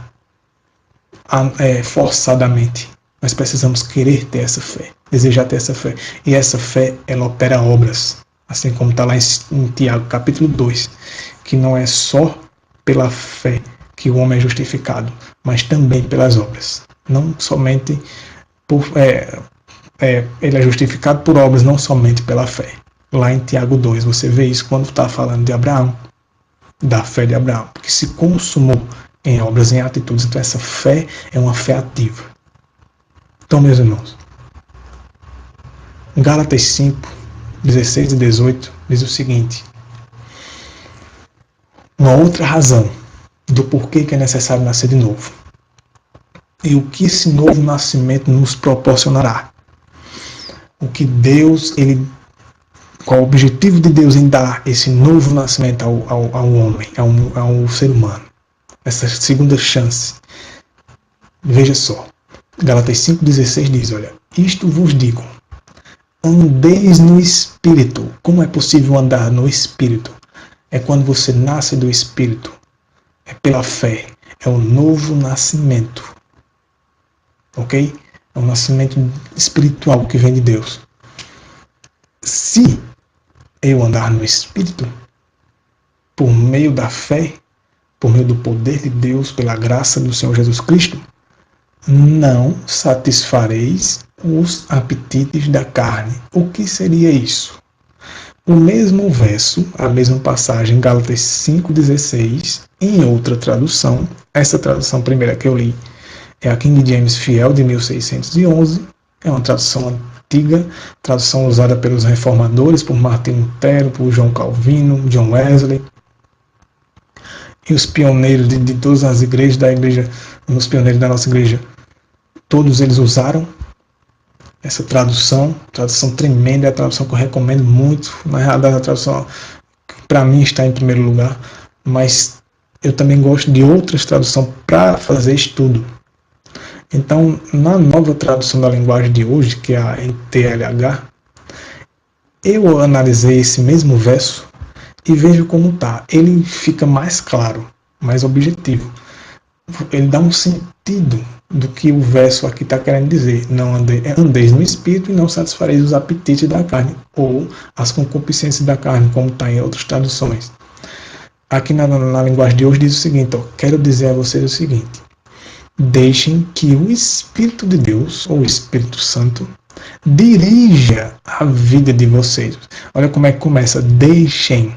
Speaker 1: forçadamente. Nós precisamos querer ter essa fé, desejar ter essa fé. E essa fé, ela opera obras. Assim como está lá em Tiago, capítulo 2, que não é só pela fé que o homem é justificado, mas também pelas obras. Não somente ele é justificado por obras, não somente pela fé. Lá em Tiago 2, você vê isso quando está falando de Abraão, da fé de Abraão, porque se consumou em obras, em atitudes. Então essa fé é uma fé ativa. Então, meus irmãos, Gálatas 5, 16 e 18 diz o seguinte: uma outra razão do porquê que é necessário nascer de novo. E o que esse novo nascimento nos proporcionará. O que Deus, qual o objetivo de Deus em dar esse novo nascimento ao homem, ao ser humano. Essa segunda chance. Veja só. Gálatas 5,16 diz, isto vos digo, andeis no Espírito. Como é possível andar no Espírito? É quando você nasce do Espírito. É pela fé. É o novo nascimento. Ok? É um nascimento espiritual que vem de Deus. Se eu andar no Espírito, por meio da fé, por meio do poder de Deus, pela graça do Senhor Jesus Cristo, não satisfareis os apetites da carne. O que seria isso? O mesmo verso, a mesma passagem, Gálatas 5,16, em outra tradução, essa tradução primeira que eu li é a King James Fiel, de 1611, é uma tradução antiga, tradução usada pelos reformadores, por Martinho Lutero, por João Calvino, John Wesley, e os pioneiros de todas as igrejas da igreja, os pioneiros da nossa igreja, todos eles usaram essa tradução tremenda, é a tradução que eu recomendo muito. Na realidade, a tradução para mim está em primeiro lugar, mas eu também gosto de outras traduções para fazer estudo. Então, na nova tradução da linguagem de hoje, que é a NTLH, eu analisei esse mesmo verso e vejo como está. Ele fica mais claro, mais objetivo. Ele dá um sentido do que o verso aqui está querendo dizer. Não andeis no espírito e não satisfareis os apetites da carne, ou as concupiscências da carne, como está em outras traduções. Aqui na linguagem de hoje diz o seguinte, quero dizer a vocês o seguinte: deixem que o Espírito de Deus, ou o Espírito Santo, dirija a vida de vocês. Olha como é que começa. Deixem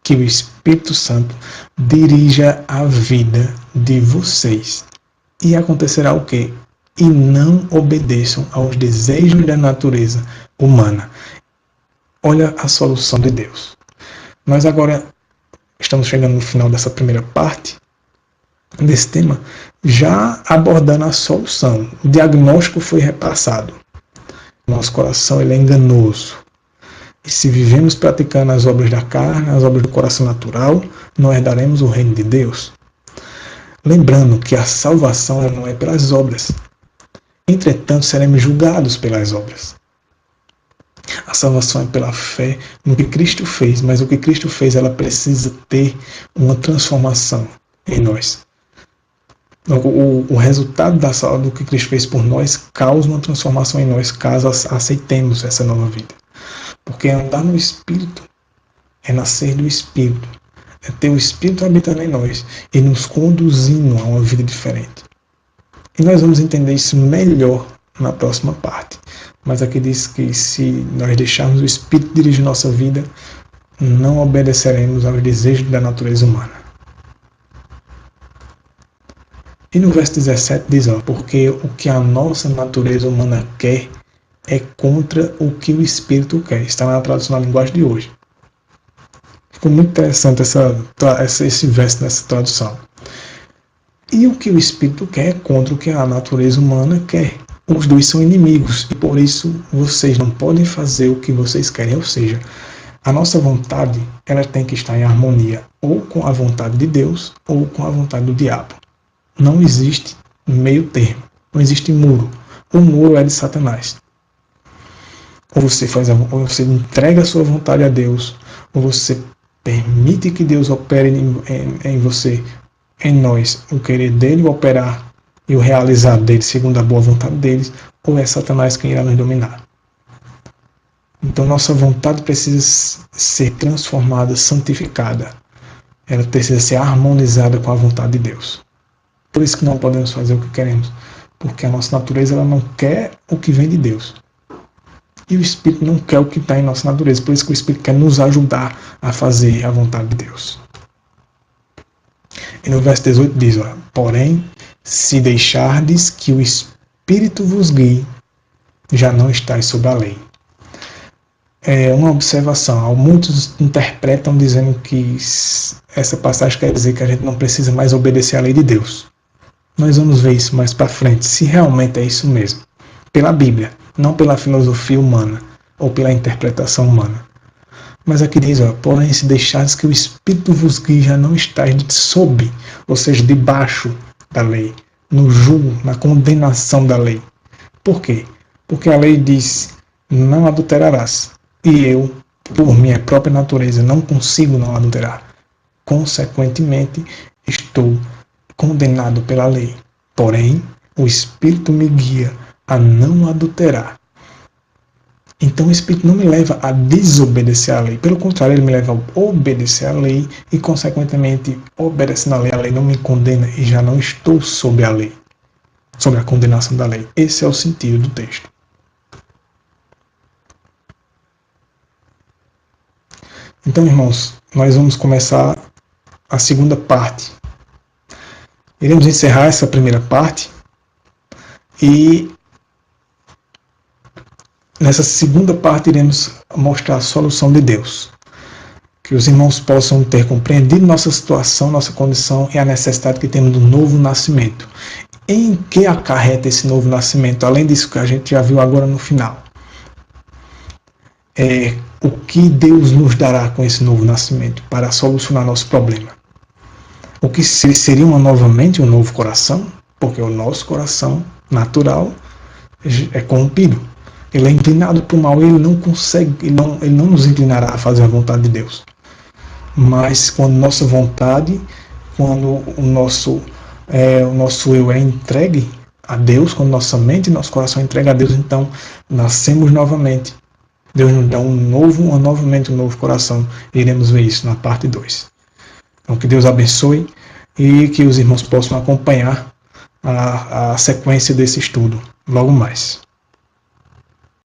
Speaker 1: que o Espírito Santo dirija a vida de vocês. E acontecerá o quê? E não obedeçam aos desejos da natureza humana. Olha a solução de Deus. Nós agora estamos chegando no final dessa primeira parte desse tema, já abordando a solução. O diagnóstico foi repassado. Nosso coração ele é enganoso. E se vivemos praticando as obras da carne, as obras do coração natural, não herdaremos o reino de Deus. Lembrando que a salvação não é pelas obras. Entretanto, seremos julgados pelas obras. A salvação é pela fé no que Cristo fez, mas o que Cristo fez, ela precisa ter uma transformação em nós. O resultado do que Cristo fez por nós causa uma transformação em nós, caso aceitemos essa nova vida. Porque andar no Espírito é nascer do Espírito, é ter o Espírito habitando em nós e nos conduzindo a uma vida diferente. E nós vamos entender isso melhor na próxima parte. Mas aqui diz que se nós deixarmos o Espírito dirigir nossa vida, não obedeceremos aos desejos da natureza humana. E no verso 17 diz, porque o que a nossa natureza humana quer é contra o que o Espírito quer. Está na tradução da linguagem de hoje. Ficou muito interessante esse verso nessa tradução. E o que o Espírito quer é contra o que a natureza humana quer. Os dois são inimigos e por isso vocês não podem fazer o que vocês querem. Ou seja, a nossa vontade ela tem que estar em harmonia ou com a vontade de Deus ou com a vontade do diabo. Não existe meio termo, não existe muro. O muro é de Satanás. Ou você entrega a sua vontade a Deus, ou você permite que Deus opere em você, em nós, o querer dele, o operar e o realizar dele segundo a boa vontade deles, ou é Satanás quem irá nos dominar. Então nossa vontade precisa ser transformada, santificada. Ela precisa ser harmonizada com a vontade de Deus. Por isso que não podemos fazer o que queremos, porque a nossa natureza ela não quer o que vem de Deus. E o Espírito não quer o que está em nossa natureza, por isso que o Espírito quer nos ajudar a fazer a vontade de Deus. E no verso 18 diz, porém, se deixardes que o Espírito vos guie, já não estáis sob a lei. É uma observação. Muitos interpretam dizendo que essa passagem quer dizer que a gente não precisa mais obedecer à lei de Deus. Nós vamos ver isso mais para frente, se realmente é isso mesmo. Pela Bíblia, não pela filosofia humana ou pela interpretação humana. Mas aqui diz, porém, se deixares que o Espírito vos guie, já não estáis sob, ou seja, debaixo da lei, no jugo, na condenação da lei. Por quê? Porque a lei diz, não adulterarás. E eu, por minha própria natureza, não consigo não adulterar. Consequentemente, estou condenado pela lei. Porém, o Espírito me guia a não adulterar. Então o Espírito não me leva a desobedecer à lei. Pelo contrário, ele me leva a obedecer à lei e, consequentemente, obedecendo à lei, a lei não me condena e já não estou sob a lei, sob a condenação da lei. Esse é o sentido do texto. Então, irmãos, nós vamos começar a segunda parte. Iremos encerrar essa primeira parte e nessa segunda parte iremos mostrar a solução de Deus. Que os irmãos possam ter compreendido nossa situação, nossa condição e a necessidade que temos do novo nascimento. Em que acarreta esse novo nascimento? Além disso que a gente já viu agora no final. O que Deus nos dará com esse novo nascimento para solucionar nosso problema? O que seria novamente um novo coração? Porque o nosso coração natural é corrompido. Ele é inclinado para o mal, ele não consegue, ele não nos inclinará a fazer a vontade de Deus. Mas quando nossa vontade, quando o nosso eu é entregue a Deus, quando nossa mente e nosso coração é entregue a Deus, então nascemos novamente. Deus nos dá um novo coração. E iremos ver isso na parte 2. Então que Deus abençoe e que os irmãos possam acompanhar a sequência desse estudo logo mais.